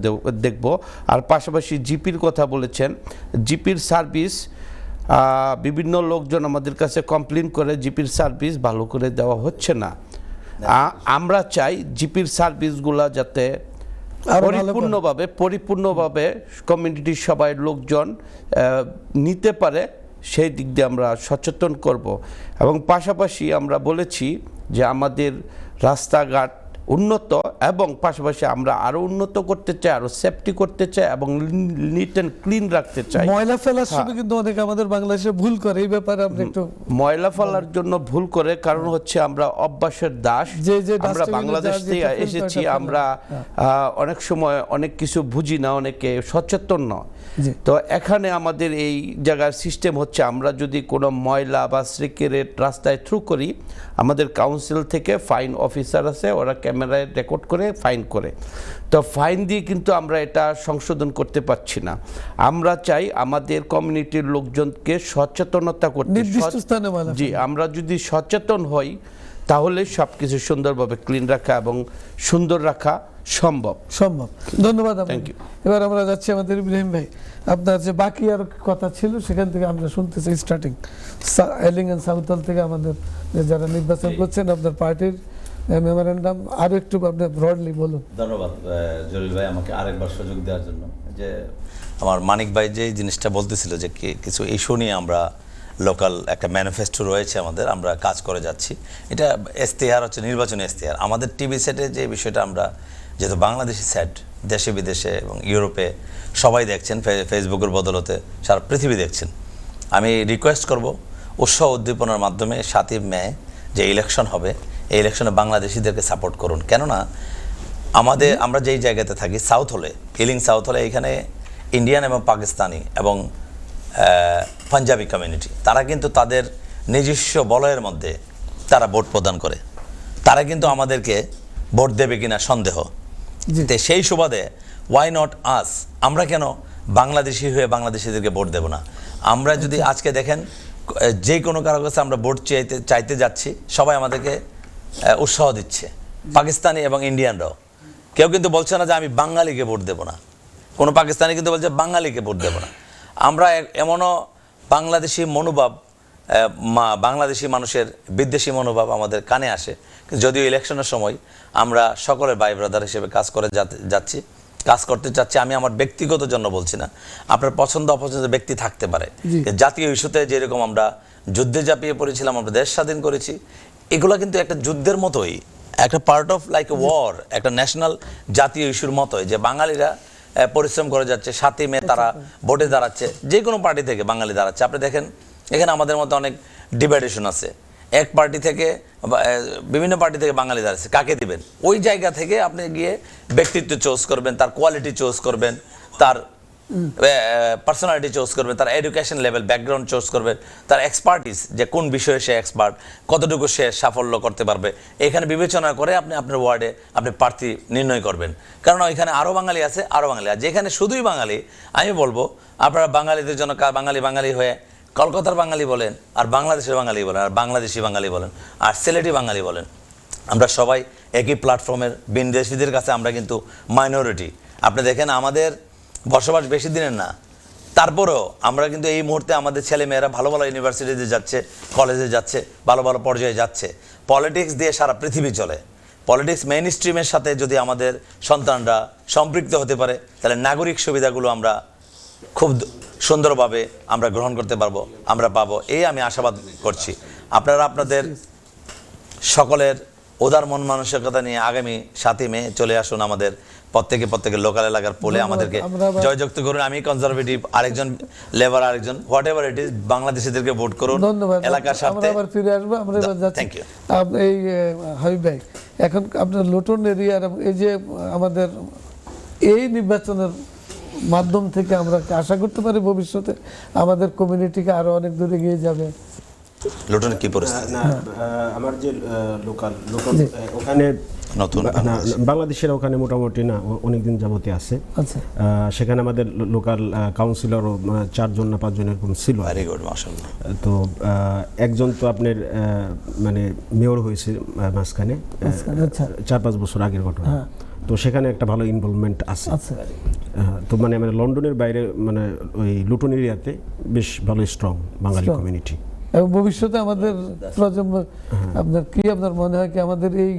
দেখব। আর পাশাপাশি জিপির কথা বলেছেন, জিপির সার্ভিস বিভিন্ন লোকজন আমাদের কাছে কমপ্লেন করে জিপির সার্ভিস ভালো করে দেওয়া হচ্ছে না। আমরা চাই জিপির সার্ভিসগুলো যাতে পরিপূর্ণভাবে কমিউনিটির সবাই লোকজন নিতে পারে, সেই দিক দিয়ে আমরা সচেতন করব। এবং পাশাপাশি আমরা বলেছি যে আমাদের রাস্তাঘাট উন্নত এবং পাশাপাশি আমরা আরো উন্নত করতে চাই, আরো সেফটি করতে চাই এবং নিট এন্ড ক্লিন রাখতে চাই। ময়লা ফেলার সময় কিন্তু অনেকে আমাদের বাংলাদেশে ভুল করে, এই ব্যাপারে আমরা একটু ময়লা ফেলার জন্য ভুল করে, কারণ হচ্ছে আমরা অভ্যাসের দাস। আমরা বাংলাদেশ থেকে এসেছি, আমরা অনেক সময় অনেক কিছু বুঝি না, অনেকে সচেতন না। তো এখানে আমাদের এই জায়গার সিস্টেম হচ্ছে, আমরা যদি কোনো ময়লা বা সিগারেট রাস্তায় থ্রু করি, আমাদের কাউন্সিল থেকে ফাইন অফিসার আছে, ওরা ক্যামেরায় রেকর্ড করে ফাইন করে। তো ফাইন দিয়ে কিন্তু আমরা এটা সংশোধন করতে পারছি না। আমরা চাই আমাদের কমিউনিটির লোকজনকে সচেতনতা করতে। নির্দিষ্ট স্থানে জি, আমরা যদি সচেতন হই তাহলে সবকিছু সুন্দরভাবে ক্লিন রাখা এবং সুন্দর রাখা সম্ভব। ধন্যবাদ। Thank you. এবার আমরা যাচ্ছি আমাদের ইব্রাহিম ভাই, আপনার যে বাকি আর কথা ছিল সেখান থেকে আমরা শুনতে চাই। স্টার্টিং এলিংহাম সাউথ হল থেকে আমাদের যারা নির্বাচন করছেন, আপনার পার্টির মেমোরেন্ডাম আরো একটু আপনি ব্রডলি বলুন। ধন্যবাদ জলিল ভাই আমাকে আরেকবার সুযোগ দেওয়ার জন্য। যে আমার মানিক ভাই যে জিনিসটা বলতেছিল যে কিছু ইস্যু নিয়ে আমরা লোকাল একটা ম্যানিফেস্টো রয়েছে আমাদের, আমরা কাজ করে যাচ্ছি। এটা ইশতেহার হচ্ছে নির্বাচনী ইশতেহার। আমাদের টিভি সেটে যে বিষয়টা, আমরা যেহেতু বাংলাদেশি সেট দেশে বিদেশে এবং ইউরোপে সবাই দেখছেন, ফেসবুকের বদলতে সারা পৃথিবী দেখছেন। আমি রিকোয়েস্ট করব উৎসাহ উদ্দীপনার মাধ্যমে 7ই মে যে ইলেকশন হবে, এই ইলেকশনে বাংলাদেশিদেরকে সাপোর্ট করুন। কেননা আমরা যেই জায়গাতে থাকি সাউথ হলে, ইলিং সাউথ হলে, এখানে ইন্ডিয়ান এবং পাকিস্তানি এবং পাঞ্জাবি কমিউনিটি, তারা কিন্তু তাদের নিজস্ব বলয়ের মধ্যে তারা ভোট প্রদান করে। তারা কিন্তু আমাদেরকে ভোট দেবে কিনা সন্দেহ। তো সেই সুবাদে ওয়াই নট আস, আমরা কেন বাংলাদেশি হয়ে বাংলাদেশিদেরকে ভোট দেব না? আমরা যদি আজকে দেখেন যে কোনো কারো কাছে আমরা ভোট চাইতে যাচ্ছি, সবাই আমাদেরকে উৎসাহ দিচ্ছে, পাকিস্তানি এবং ইন্ডিয়ানরাও। কেউ কিন্তু বলছে না যে আমি বাঙালিকে ভোট দেব না, কোনো পাকিস্তানি কিন্তু বলছে বাঙালিকে ভোট দেব না। আমরা এমনও বাংলাদেশি মনোভাব, বাংলাদেশি মানুষের বিদ্বেষী মনোভাব আমাদের কানে আসে। যদিও ইলেকশনের সময় আমরা সকলের ভাই ব্রাদার হিসেবে কাজ করতে চাচ্ছি। আমি আমার ব্যক্তিগত জন্য বলছি না, আপনার পছন্দ অপছন্দের ব্যক্তি থাকতে পারে। জাতীয় ইস্যুতে যেরকম আমরা যুদ্ধে ঝাঁপিয়ে পড়েছিলাম, আমরা দেশ স্বাধীন করেছি, এগুলো কিন্তু একটা যুদ্ধের মতোই একটা পার্ট অফ লাইক ওয়ার, একটা ন্যাশনাল জাতীয় ইস্যুর মতোই, যে বাঙালিরা পরিশ্রম করে যাচ্ছে, 7ই মে তারা ভোটে দাঁড়াচ্ছে, যে কোনো পার্টি থেকে বাঙালি দাঁড়াচ্ছে। আপনি দেখেন এখানে আমাদের মধ্যে অনেক ডিবেটেশন আছে, এক পার্টি থেকে বিভিন্ন পার্টি থেকে বাঙালি দাঁড়াচ্ছে, কাকে দিবেন? ওই জায়গা থেকে আপনি গিয়ে ব্যক্তিত্ব চুজ করবেন, তার কোয়ালিটি চুজ করবেন, তার পার্সোনালিটি চুজ করবেন, তার এডুকেশন লেভেল ব্যাকগ্রাউন্ড চুজ করবেন, তার এক্সপার্টিস, যে কোন বিষয়ে সে এক্সপার্ট, কতটুকু সে সাফল্য করতে পারবে, এখানে বিবেচনা করে আপনি আপনার ওয়ার্ডে আপনি প্রার্থী নির্ণয় করবেন। কারণ এখানে আরও বাঙালি আছে, আরও বাঙালি, আর যেখানে শুধুই বাঙালি, আমি বলবো আপনারা বাঙালিদের জন্য বাঙালি হয়ে কলকাতার বাঙালি বলেন, আর বাংলাদেশের বাঙালি বলেন, আর বাংলাদেশি বাঙালি বলেন, আর সিলেটি বাঙালি বলেন, আমরা সবাই একই প্ল্যাটফর্মের। বিদেশিদের কাছে আমরা কিন্তু মাইনরিটি। আপনি দেখেন আমাদের বসবাস বেশি দিনের না, তারপরেও আমরা কিন্তু এই মুহূর্তে আমাদের ছেলে মেয়েরা ভালো ভালো ইউনিভার্সিটিতে যাচ্ছে, কলেজে যাচ্ছে, ভালো ভালো পর্যায়ে যাচ্ছে। পলিটিক্স দিয়ে সারা পৃথিবী চলে। পলিটিক্স মেইন স্ট্রিমের সাথে যদি আমাদের সন্তানরা সম্পৃক্ত হতে পারে, তাহলে নাগরিক সুবিধাগুলো আমরা খুব সুন্দরভাবে আমরা গ্রহণ করতে পারবো, আমরা পাবো, এই আমি আশাবাদ করছি। আপনারা আপনাদের সকলের উদার মন মানসিকতা নিয়ে আগামী 7ই মে চলে আসুন আমাদের প্রত্যেকে লোকাল এলাকার পোলে আমাদেরকে জয়যুক্ত করুন। আমি কনজারভেটিভ, আরেকজন লেবার, আরেকজন হোয়াট এভার ইট ইজ, বাংলাদেশিদেরকে ভোট করুন এলাকার সাথে। আমরা আবার ফিরে আসবো। আমরা এবার যাচ্ছি এই হাবিব ভাই, এখন আপনার লুটন এরিয়ার এই যে আমাদের এই নির্বাচনের মাধ্যম থেকে আমরা আশা করতে পারি ভবিষ্যতে আমাদের কমিউনিটিকে আরো অনেক দূরে এগিয়ে যাবে। লুটনের কি পরিস্থিতি? আমার যে লোকাল ওখানে নতুন বাংলাদেশের ওখানে মোটামুটি না অনেকদিন যাবতে আছে। আচ্ছা, সেখানে আমাদের লোকাল কাউন্সিলরও 4 জন না 5 জন এরকম ছিল। ভেরি গুড, মাশাআল্লাহ। তো একজন তো আপনার মানে মেয়র হয়েছে মাঝখানে, 4-5 বছর আগের ঘটনা। তো সেখানে একটা ভালো ইনভলভমেন্ট আছে। তো মানে লন্ডনের বাইরে মানে ওই লুটন এরিয়াতে বেশ ভালো স্ট্রং বাঙালি কমিউনিটি। এবং ভবিষ্যতে আমাদের প্রজন্ম আপনার মনে হয় কি আমাদের এই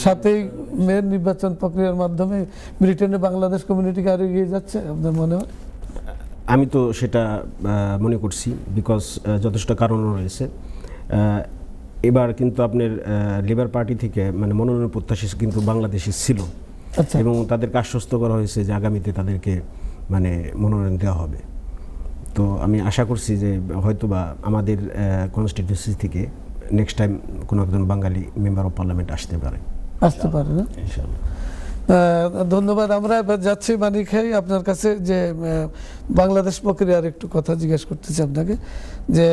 7ই মে নির্বাচন প্রক্রিয়ার মাধ্যমে ব্রিটেনে বাংলাদেশ কমিউনিটিকে আরো এগিয়ে যাচ্ছে আপনার মনে হয়? আমি তো সেটা মনে করছি, বিকজ যথেষ্ট কারণও রয়েছে। এবার কিন্তু আপনার লেবার পার্টি থেকে মানে মনোনয়ন প্রত্যাশী কিন্তু বাংলাদেশি ছিল, এবং তাদেরকে আশ্বস্ত করা হয়েছে যে আগামীতে তাদেরকে মানে মনোনয়ন দেওয়া হবে। তো আমি আশা করছি যে হয়তোবা আমাদের কনস্টিটিউন্সি থেকে নেক্সট টাইম কোনো একজন বাঙালি মেম্বার অফ পার্লামেন্ট আসতে পারে না ইনশাআল্লাহ। ধন্যবাদ। আমরা এবার যাচ্ছি মানিক ভাই আপনার কাছে, যে বাংলাদেশ প্রক্রিয়ার একটু কথা জিজ্ঞেস করতেছি আপনাকে, যে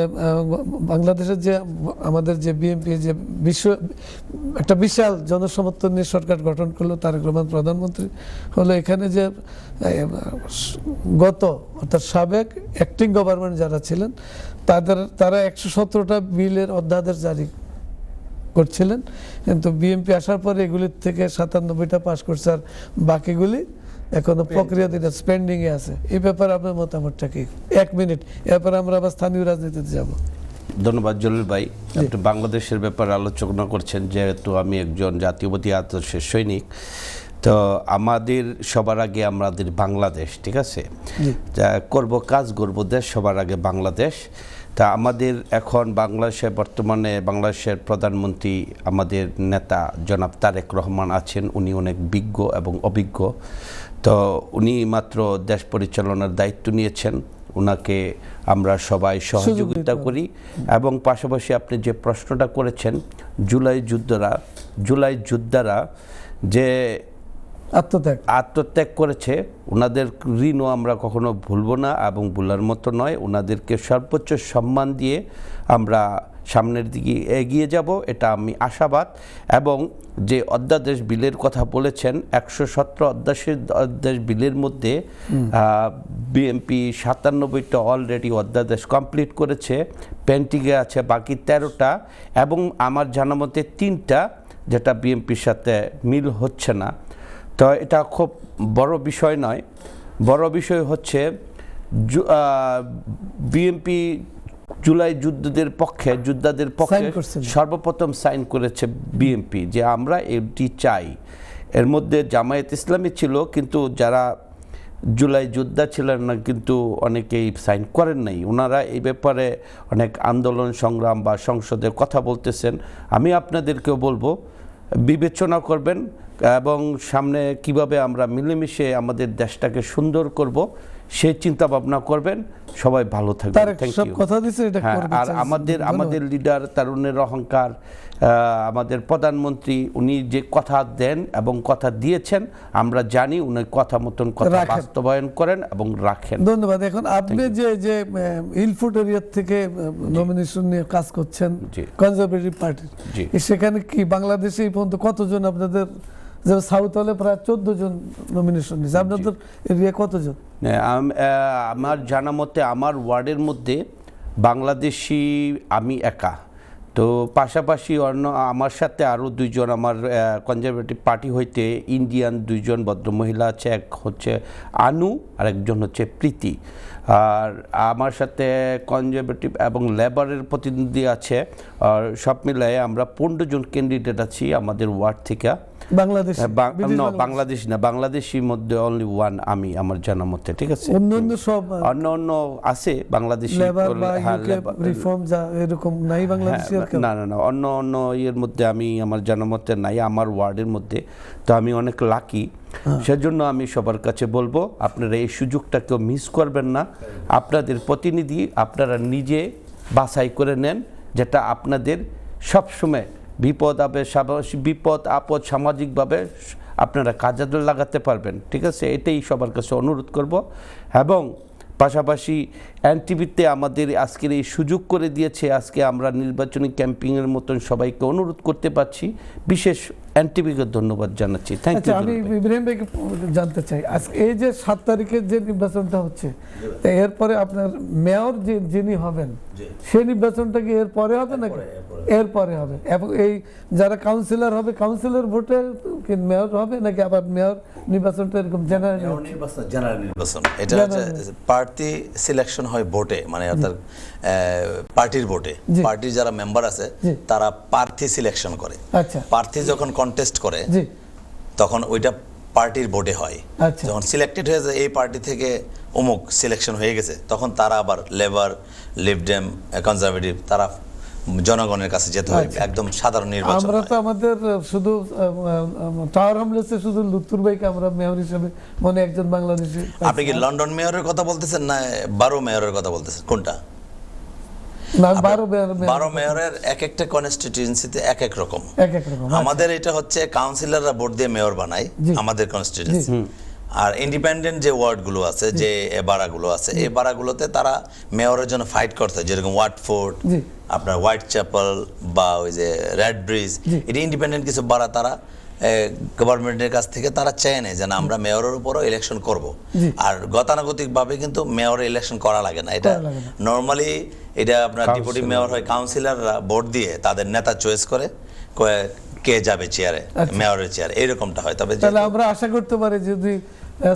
বাংলাদেশের যে আমাদের যে বিএনপি যে একটা বিশাল জনসমর্থন নিয়ে সরকার গঠন করলো, তারেক রহমান প্রধানমন্ত্রী হলো, এখানে যে অর্থাৎ সাবেক অ্যাক্টিং গভর্নমেন্ট যারা ছিলেন তারা 117টা বিলের অধ্যাদেশ জারি করছিলেন, কিন্তু বিএনপি আসার পরে এগুলির থেকে 97টা পাস করছে, আর বাকিগুলি এখনো প্রক্রিয়াধীন স্পেন্ডিং এ আছে। এই ব্যাপারে আপনার মতামতটা কি? 1 মিনিট, এরপর আমরা আবার স্থানীয় রাজনীতিতে যাব। ধন্যবাদ জলিল ভাই। আপনি বাংলাদেশের ব্যাপারে আলোচনা করছেন, যেহেতু আমি একজন জাতীয়বাদী আদর্শের সৈনিক, তো আমাদের সবার আগে আমাদের বাংলাদেশ, ঠিক আছে, যা করব কাজ করব দেশ, সবার আগে বাংলাদেশ। তা আমাদের এখন বর্তমানে বাংলাদেশের প্রধানমন্ত্রী আমাদের নেতা জনাব তারেক রহমান আছেন। উনি অনেক বিজ্ঞ এবং অভিজ্ঞ। তো উনি মাত্র দেশ পরিচালনার দায়িত্ব নিয়েছেন, ওনাকে আমরা সবাই সহযোগিতা করি। এবং পাশাপাশি আপনি যে প্রশ্নটা করেছেন, জুলাই যোদ্ধারা যে আত্মত্যাগ করেছে, ওনাদের ঋণও আমরা কখনো ভুলবো না এবং ভুলার মতো নয়। ওনাদেরকে সর্বোচ্চ সম্মান দিয়ে আমরা সামনের দিকে এগিয়ে যাব, এটা আমি আশাবাদ। এবং যে অধ্যাদেশ বিলের কথা বলেছেন, 117 অধ্যাদেশ বিলের মধ্যে বিএনপি 97টা অলরেডি অধ্যাদেশ কমপ্লিট করেছে, পেন্ডিংয়ে আছে বাকি 13টা, এবং আমার জানা মতে 3টা যেটা বিএনপির সাথে মিল হচ্ছে না। তো এটা খুব বড় বিষয় নয়। বড় বিষয় হচ্ছে বিএনপি জুলাই যোদ্ধাদের পক্ষে সর্বপ্রথম সাইন করেছে বিএনপি, যে আমরা এটি চাই। এর মধ্যে জামায়াত ইসলামী ছিল, কিন্তু যারা জুলাই যোদ্ধা ছিলেন না কিন্তু অনেকেই সাইন করেন নাই। ওনারা এই ব্যাপারে অনেক আন্দোলন সংগ্রাম বা সংসদে কথা বলতেছেন। আমি আপনাদেরকেও বলবো, বিবেচনা করবেন এবং সামনে কিভাবে আমরা মিলেমিশে আমাদের দেশটাকে সুন্দর করব সেই চিন্তা ভাবনা করবেন। সবাই ভালো থাকবেন। তারেক থ্যাংক সব ইউ। কথা দিছে, এটা হ্যাঁ, করবে আর চাইছে। আমাদের লিডার তারুণের অহংকার, আমাদের প্রধানমন্ত্রী উনি যে কথা দেন এবং কথা দিয়েছেন আমরা জানি, উনি কথা মতন কথা রাখেন। বাস্তবায়ন করেন এবং রাখেন। ধন্যবাদ। এখন আপনি যে ইলফুট এরিয়া থেকে নমিনেশন নিয়ে কাজ করছেন জি। কনজারভেটিভ পার্টির, জি। সেখানে কি বাংলাদেশে এই পর্যন্ত কতজন আপনাদের, যে সাউথ হলে প্রায় 14 জন নমিনেশন নিয়েছে, আপনাদের এরিয়া কতজন? আমার জানা মতে আমার ওয়ার্ডের মধ্যে বাংলাদেশি আমি একা, তো পাশাপাশি অন্য আমার সাথে আরও দুইজন আমার কনজারভেটিভ পার্টি হইতে ইন্ডিয়ান দুইজন ভদ্রমহিলা আছে, এক হচ্ছে আনু আর একজন হচ্ছে প্রীতি। আর আমার সাথে কনজারভেটিভ এবং লেবারের প্রতিনিধি আছে। আর সব মিলায়ে আমরা 15 জন ক্যান্ডিডেট আছি আমাদের ওয়ার্ড থেকে। বাংলাদেশ বাংলাদেশ না, বাংলাদেশির মধ্যে অনলি ওয়ান আমি আমার জানা মতে, ঠিক আছে। অন্য সব অন্য আছে বাংলাদেশি, লেবার বা হ্যাঁ, ইউকে রিফর্ম যা এরকম নাই বাংলাদেশি আর কেউ? না অন্য ইয়ের মধ্যে আমি আমার জানা মতে নাই আমার ওয়ার্ডের মধ্যে। তো আমি অনেক লাকি, সেজন্য আমি সবার কাছে বলবো আপনারা এই সুযোগটা কেউ মিস করবেন না। আপনাদের প্রতিনিধি আপনারা নিজে বাছাই করে নেন, যেটা আপনাদের সবসময় বিপদ আপদ সামাজিকভাবে আপনারা কাজে লাগাতে পারবেন, ঠিক আছে। এটাই সবার কাছে অনুরোধ করব। এবং পাশাপাশি এনটিভিতে আমাদের আজকের এই সুযোগ করে দিয়েছে, আজকে আমরা নির্বাচনী ক্যাম্পিংয়ের মতন সবাইকে অনুরোধ করতে পারছি। বিশেষ এনটিভিকে ধন্যবাদ জানাচ্ছি। থ্যাংক আচ্ছা, ইউ। আমি ইব্রাহিম ভাইকে জানতে চাই, আজকে এই যে 7 তারিখের যে নির্বাচনটা হচ্ছে, তো এরপরে আপনার মেয়র যিনি হবেন সেই নির্বাচনটা কি এরপরে হবে নাকি? এরপরে হবে। এবং এই যারা কাউন্সিলর হবে, কাউন্সিলর ভোটে কি মেয়র হবে নাকি আবার মেয়র নির্বাচনটা এরকম জেনারেল নির্বাচন? এটা হচ্ছে প্রার্থী সিলেকশন হয় ভোটে, মানে অর্থাৎ পার্টির ভোটে। জি। পার্টির যারা মেম্বার আছে জি। তারা প্রার্থী সিলেকশন করে। আচ্ছা। প্রার্থী যখন কন্টেস্ট করে জি। তখন ওইটা পার্টির ভোটে হয়। আচ্ছা। যখন সিলেক্টেড হয়ে যায় এই পার্টি থেকে অমুক সিলেকশন হয়ে গেছে, তখন তারা আবার লেবার, লিবডেম, কনজারভেটিভ তারা জনগণের কাছে যেতে হয়। আচ্ছা। একদম সাধারণ নির্বাচন আমরা হয়। তো আমাদের শুধু টাওয়ার হামলেসে শুধু লুত্তুর ভাইকে আমরা মেয়র হিসেবে মনে একজন বাংলাদেশি। আপনি কি লন্ডন মেয়রের কথা বলতেছেন না বারো মেয়রের কথা বলতেছেন, কোনটা? না, আপনার 12 মেয়রের এক একটা কনস্টিটিউয়েন্সিতে এক এক রকম। এক রকম। আমাদের এটা হচ্ছে কাউন্সিলররা ভোট দিয়ে মেয়র বানায় জি। আমাদের কনস্টিটিউয়েন্সি। আর ইন্ডিপেন্ডেন্ট যে ওয়ার্ডগুলো আছে, যে বারাগুলো আছে, এই বারাগুলোতে তারা মেয়রের জন্য ফাইট করতে হয়, যেরকম ওয়াটফোর্ড, জি। আপনার হোয়াইট চ্যাপেল বা ওই যে রেড ব্রিজ, জি। এটা ইন্ডিপেন্ডেন্ট কিছু বারা তারা গভর্নমেন্টের কাছ থেকে তারা চেয়ে নেয় যে না আমরা মেয়রের উপরও ইলেকশন করব। জি। আর গতানুগতিকভাবে কিন্তু মেয়রের ইলেকশন করা লাগে না। এটা করা লাগে না। নর্মালি এটা আপনার ডেপুটি মেয়র হয়, কাউন্সিলররা ভোট দিয়ে তাদের নেতা চয়েস করে কে যাবে চেয়ারে, আচ্ছা। মেয়রের চেয়ারে, এরকমটা হয়। তবে তাহলে আমরা আশা করতে পারি যদি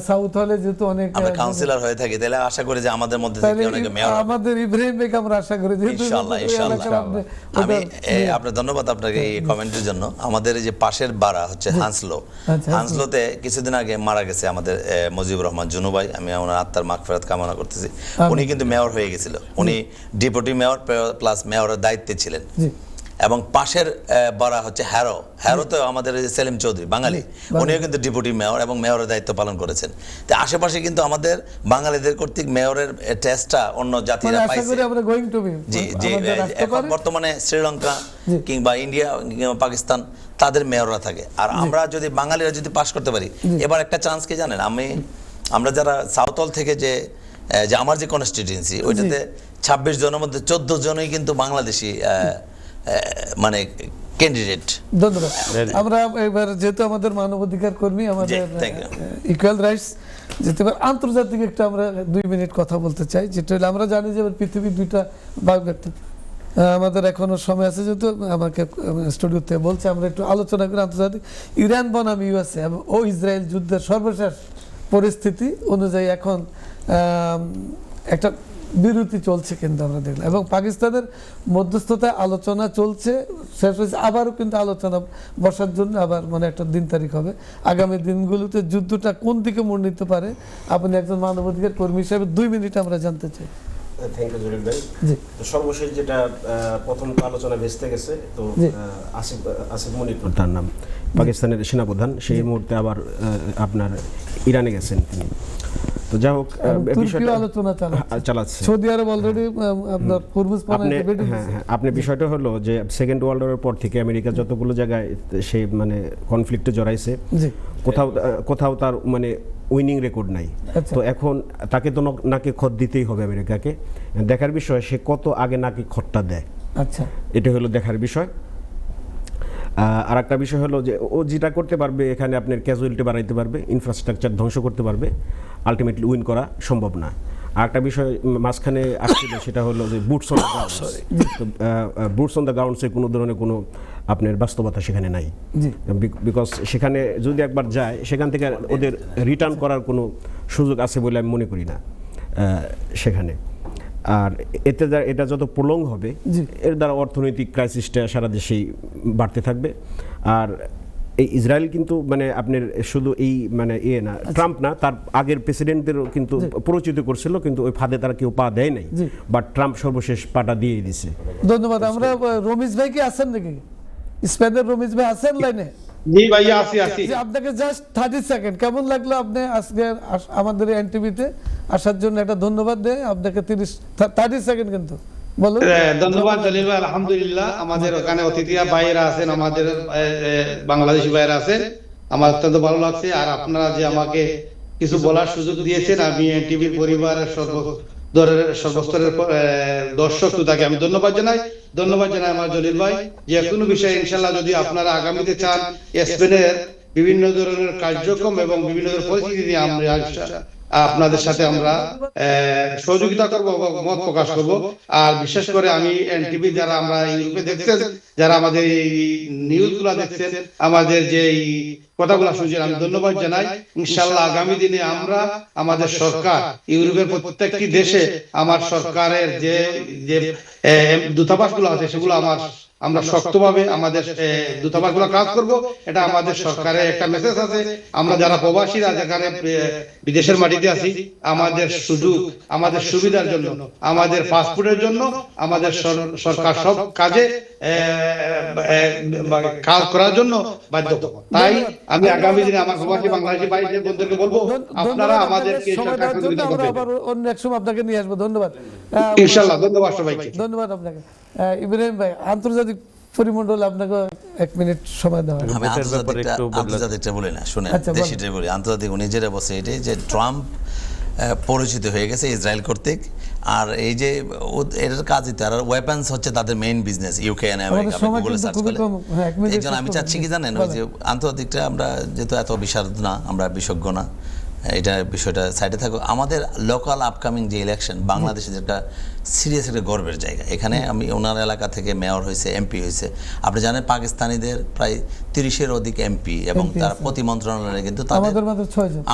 সাউথ হলে যেহেতু অনেক আমরা কাউন্সিলর হয়ে থাকি, তাহলে আশা করি যে আমাদের মধ্যে তাহলে থেকে অনেকে মেয়র হবে। আমাদের ইব্রাহিম ভাইকে আমরা আশা করি যেহেতু ইনশাআল্লাহ, এই ইনশাআল্লাহ। এলাকার আপনি আমি ওটা- আপনার ধন্যবাদ আপনাকে এই কমেন্টের জন্য। আমাদের এই যে পাশের বাড়া হচ্ছে হান্সলো, আচ্ছা, হান্সলোতে কিছুদিন আগে মারা গেছে আমাদের মুজিবুর রহমান জুনু ভাই, আমি ওনার আত্মার মাগফিরাত কামনা করতেছি। উনি কিন্তু মেয়র হয়ে গেছিল, উনি ডেপুটি মেয়র প্লাস মেয়রের দায়িত্বে ছিলেন। জি। এবং পাশের বাড়া হচ্ছে হ্যারোতে আমাদের এই যে সেলিম চৌধুরী বাঙালি, উনিও কিন্তু ডেপুটি মেয়র এবং মেয়রের দায়িত্ব পালন করেছেন। তো আশেপাশে কিন্তু আমাদের বাঙালিদের কর্তৃক মেয়রের টেস্টটা অন্য জাতিরা মানে আশা পাইছে। করি আমরা গোয়িং টু বি জি জি, এখন বর্তমানে শ্রীলঙ্কা জি। কিংবা ইন্ডিয়া কিংবা পাকিস্তান তাদের মেয়ররা থাকে। আর আমরা যদি বাঙালিরা যদি পাশ করতে পারি, এবার একটা চান্স কি জানেন, আমরা যারা সাউথল থেকে যে আমার যে কনস্টিটিউয়েন্সি, ওইটাতে 26 জনের মধ্যে 14 জনই কিন্তু বাংলাদেশি মানে ক্যান্ডিডেট। ধন্যবাদ। আমরা এবার যেহেতু আমাদের মানবাধিকার কর্মী, আমাদের thank you. ইকুয়াল রাইটস, যেহেতু এবার আন্তর্জাতিক একটা আমরা 2 মিনিট কথা বলতে চাই, যেটা হলো আমরা জানি যে পৃথিবীর 2টা ভাগ ব্যক্তি, আমাদের এখনো সময় আছে, যেহেতু আমাকে স্টুডিওতে বলছে আমরা একটু আলোচনা করি আন্তর্জাতিক। ইরান বনাম ইউএসএ ও ইসরায়েল যুদ্ধের সর্বশেষ পরিস্থিতি অনুযায়ী এখন একটা বিরতি চলছে কিন্তু আমরা দেখলাম, এবং পাকিস্তানের মধ্যস্থতায় আলোচনা চলছে, শেষ হয়েছে, আবারও কিন্তু আলোচনা বসার জন্য আবার মানে একটা দিন তারিখ হবে। আগামী দিনগুলোতে যুদ্ধটা কোন দিকে মোড় নিতে পারে, আপনি একজন মানবাধিকার কর্মী হিসেবে 2 মিনিট আমরা জানতে চাই। থ্যাংক ইউ জলিল ভাই। জি তো সর্বশেষ যেটা প্রথম তো আলোচনা ভেস্তে গেছে, তো জি। আসিফ মনির তার নাম, পাকিস্তানের সেনাপ্রধান, সেই মুহূর্তে আবার আপনার ইরানে গেছেন তিনি। তো যাই হোক, তুর্কিও বিষয়টা আলোচনা চালাচ্ছে। সৌদি আরব অলরেডি আপনার পূর্ব আপনি হ্যাঁ, আপনি বিষয়টা হলো যে সেকেন্ড ওয়ার্ল্ড ওয়ারের পর থেকে আমেরিকা যতগুলো জায়গায় সে মানে কনফ্লিক্টে জড়াইছে, জি কোথাও তার মানে উইনিং রেকর্ড নাই। আচ্ছা। তো এখন তাকে তো নাকি খত দিতেই হবে আমেরিকাকে। দেখার বিষয় সে কত আগে নাকি খতটা দেয়, আচ্ছা এটা হলো দেখার বিষয়। আর একটা বিষয় হলো যে ও যেটা করতে পারবে, এখানে আপনার ক্যাজুয়ালিটি বাড়াইতে পারবে, ইনফ্রাস্ট্রাকচার ধ্বংস করতে পারবে, আলটিমেটলি উইন করা সম্ভব না। আর একটা বিষয় মাঝখানে আসছিল, সেটা হলো যে বুটস অন দ্য গ্রাউন্ড। তো বুটস অন দ্য গ্রাউন্ডসে কোনো ধরনের কোনো আপনার বাস্তবতা সেখানে নাই, জি বিকজ সেখানে যদি একবার যায় সেখান থেকে ওদের রিটার্ন করার কোনো সুযোগ আছে বলে আমি মনে করি না সেখানে। আর এটা যত প্রলং হবে, জি। এর দ্বারা অর্থনৈতিক ক্রাইসিসটা সারা দেশেই বাড়তে থাকবে। আর এই ইসরায়েল কিন্তু মানে আপনার শুধু এই মানে না, ট্রাম্প না, তার আগের প্রেসিডেন্টদেরও কিন্তু পরিচিত করছিল, কিন্তু ওই ফাঁদে তারা কেউ পা দেয় নাই, জি। বাট ট্রাম্প সর্বশেষ পাটা দিয়ে দিছে। ধন্যবাদ। আমরা রমিজ ভাই কি আছেন নাকি? স্পেনের রমিজ ভাই আছেন লাইনে? জি ভাইয়া, আছি। যে আপনাকে জাস্ট 30 সেকেন্ড, কেমন লাগলো আপনি আজকে আমাদের এনটিভিতে আসার জন্য? একটা ধন্যবাদ দেয় আপনাকে। 30 সেকেন্ড কিন্তু বলুন। ধন্যবাদ জলিল ভাই। আলহামদুলিল্লাহ, আমাদের ওখানে অতিথিরা বাইরে আছেন, আমাদের বাংলাদেশি বাইরে আছেন, আমার অত্যন্ত ভালো লাগছে। আর আপনারা যে আমাকে কিছু বলার সুযোগ দিয়েছেন, আমি এনটিভি পরিবারের সর্বস্তরের দর্শক তাকে আমি ধন্যবাদ জানাই আমার জলিল ভাই। যে কোনো বিষয়ে ইনশাল্লাহ যদি আপনারা আগামীতে চান, স্পেনের বিভিন্ন ধরনের কার্যক্রম এবং বিভিন্ন ধরনের পরিস্থিতি নিয়ে আমরা আপনাদের সাথে আমরা সহযোগিতা করবো এবং মত প্রকাশ করব। আর বিশেষ করে আমি এনটিভি যারা আমরা ইউরোপে দেখছেন, যারা আমাদের এই নিউজগুলো দেখছেন, আমাদের যে এই কথাগুলো শুনছেন, আমি ধন্যবাদ জানাই। ইনশাআল্লাহ আগামী দিনে আমরা আমাদের সরকার ইউরোপের প্রত্যেকটি দেশে আমার সরকারের যে দূতাবাসগুলো আছে সেগুলো আমরা শক্তভাবে আমাদের দূতাবাসগুলো কাজ করব। এটা আমাদের সরকারের একটা মেসেজ আছে। আমরা যারা প্রবাসীরা যেখানে বিদেশের মাটিতে আছি, আমাদের সুযোগ, আমাদের সুবিধার জন্য, আমাদের পাসপোর্টের জন্য আমাদের সরকার সব কাজে কাজ করার জন্য বাধ্য। তাই আমি আগামী দিনে আমার প্রবাসী বাংলাদেশি ভাইদের বন্ধুদেরকে বলবো, আপনারা আমাদেরকে সহযোগিতা করবেন। আবার অন্য এক সময় আপনাকে নিয়ে আসবো। ধন্যবাদ ইনশাআল্লাহ। ধন্যবাদ সবাইকে। ধন্যবাদ আপনাকে। ইব্রাহিম ভাই, আন্তর্জাতিক পরিমণ্ডল আপনাকে 1 মিনিট সময় দেওয়া হয়। আমি আন্তর্জাতিকটা বলি না, শুনে আচ্ছা, বলেন। দেশিটা বলি। আন্তর্জাতিক উনি যেটা বলছে এটাই যে ট্রাম্প পরিচিত হয়ে গেছে ইসরায়েল কর্তৃক। আর এই যে এটার কাজই তো, আর ওয়েপন্স হচ্ছে তাদের main business, UK and America. গুগলে সার্চ করলে এই জন্য আমি চাচ্ছি কি জানেন, ওই যে আন্তর্জাতিকটা আমরা যেহেতু এত বিশারদ না, আমরা বিশেষজ্ঞ না, এটা বিষয়টা সাইডে থাকো। আমাদের লোকাল আপকামিং যে ইলেকশন, বাংলাদেশে যেটা সিরিয়াস একটা গর্বের জায়গা। এখানে আমি ওনার এলাকা থেকে মেয়র হয়েছে, এমপি হয়েছে। আপনি জানেন পাকিস্তানিদের প্রায় 30-এর অধিক এমপি, এবং তার প্রতি মন্ত্রণালয়ে কিন্তু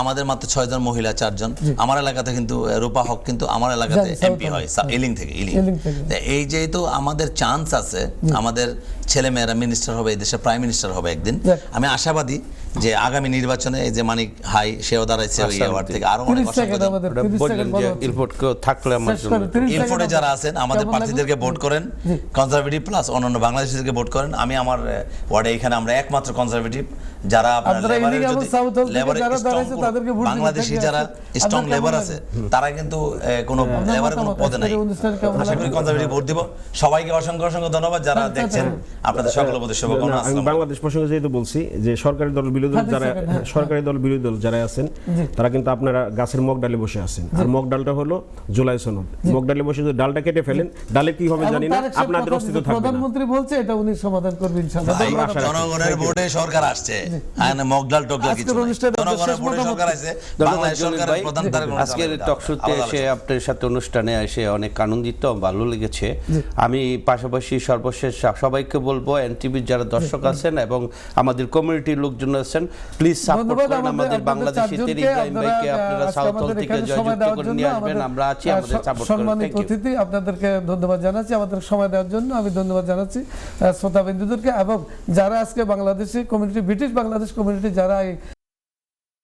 আমাদের মাত্র 6 জন, মহিলা 4 জন। আমার এলাকাতে কিন্তু রূপা হক কিন্তু আমার এলাকাতে এমপি হয়, ইলিং থেকে। এই যেহেতু আমাদের চান্স আছে, আমাদের ছেলে মেয়েরা মিনিস্টার হবে, এই দেশের প্রাইম মিনিস্টার হবে একদিন। আমি আশাবাদী যে আগামী নির্বাচনে এই যে মানিক হাই, সেও দাঁড়াইছে ওই অ্যাওয়ার্ড থেকে, আরো অনেক ইনফোটে যারা আছেন আমাদের প্রার্থীদেরকে ভোট করেন, কনজারভেটিভ প্লাস অন্যান্য বাংলাদেশিদেরকে ভোট করেন। আমি আমার ওয়ার্ডে এখানে আমরা একমাত্র কনজারভেটিভ, যারা বাংলাদেশি যারা স্ট্রং লেবার আছে, তারা কিন্তু কোনো লেবারের কোনো পদে নাই। আশা করি কনজারভেটিভ ভোট দিব। সবাইকে অসংখ্য অসংখ্য ধন্যবাদ যারা দেখছেন, আপনাদের সকলের প্রতি শুভকামনা। আমি বাংলাদেশ প্রসঙ্গে যেহেতু বলছি যে সরকারি দল বিরোধী দল যারা আছেন, তারা কিন্তু আপনারা গাছের মগ ডালে বসে আছেন। আর মগ ডালটা হলো জুলাই সনদ। মগ ডালে বসে যদি ডালটা কেটে ফেলেন, ডালে কি হবে জানি না, আপনাদের অস্তিত্ব থাকবে না। প্রধানমন্ত্রী বলছে এটা উনি সমাধান করবেন ইনশাআল্লাহ। জনগণের ভোটে সরকার আসছে, মগডাল টকডাল কিছু নাই। জনগণের ভোটে সরকার আসছে, বাংলাদেশ সরকারের প্রধান তার আজকের টকশোতে এসে আপনার সাথে অনুষ্ঠানে এসে অনেক আনন্দিত, ভালো লেগেছে। আমি পাশাপাশি সর্বশেষ সবাইকে বলবো, এনটিভির যারা দর্শক আছেন এবং আমাদের কমিউনিটির লোকজন আছেন, প্লিজ সাপোর্ট করেন আমাদের বাংলাদেশিদের। ইব্রাহিম ভাইকে আপনারা সাউথ হল থেকে জয়যুক্ত করে নিয়ে আসবেন, আমরা আছি, আমাদের সাপোর্ট করেন। সম্মানিত অতিথি, আপনাদেরকে ধন্যবাদ জানাচ্ছি, আমাদের সময় দেওয়ার জন্য আমি ধন্যবাদ জানাচ্ছি শ্রোতাবিন্দুদেরকে। এবং যারা আজকে Bangladeshi community, British Bangladesh community যারা এই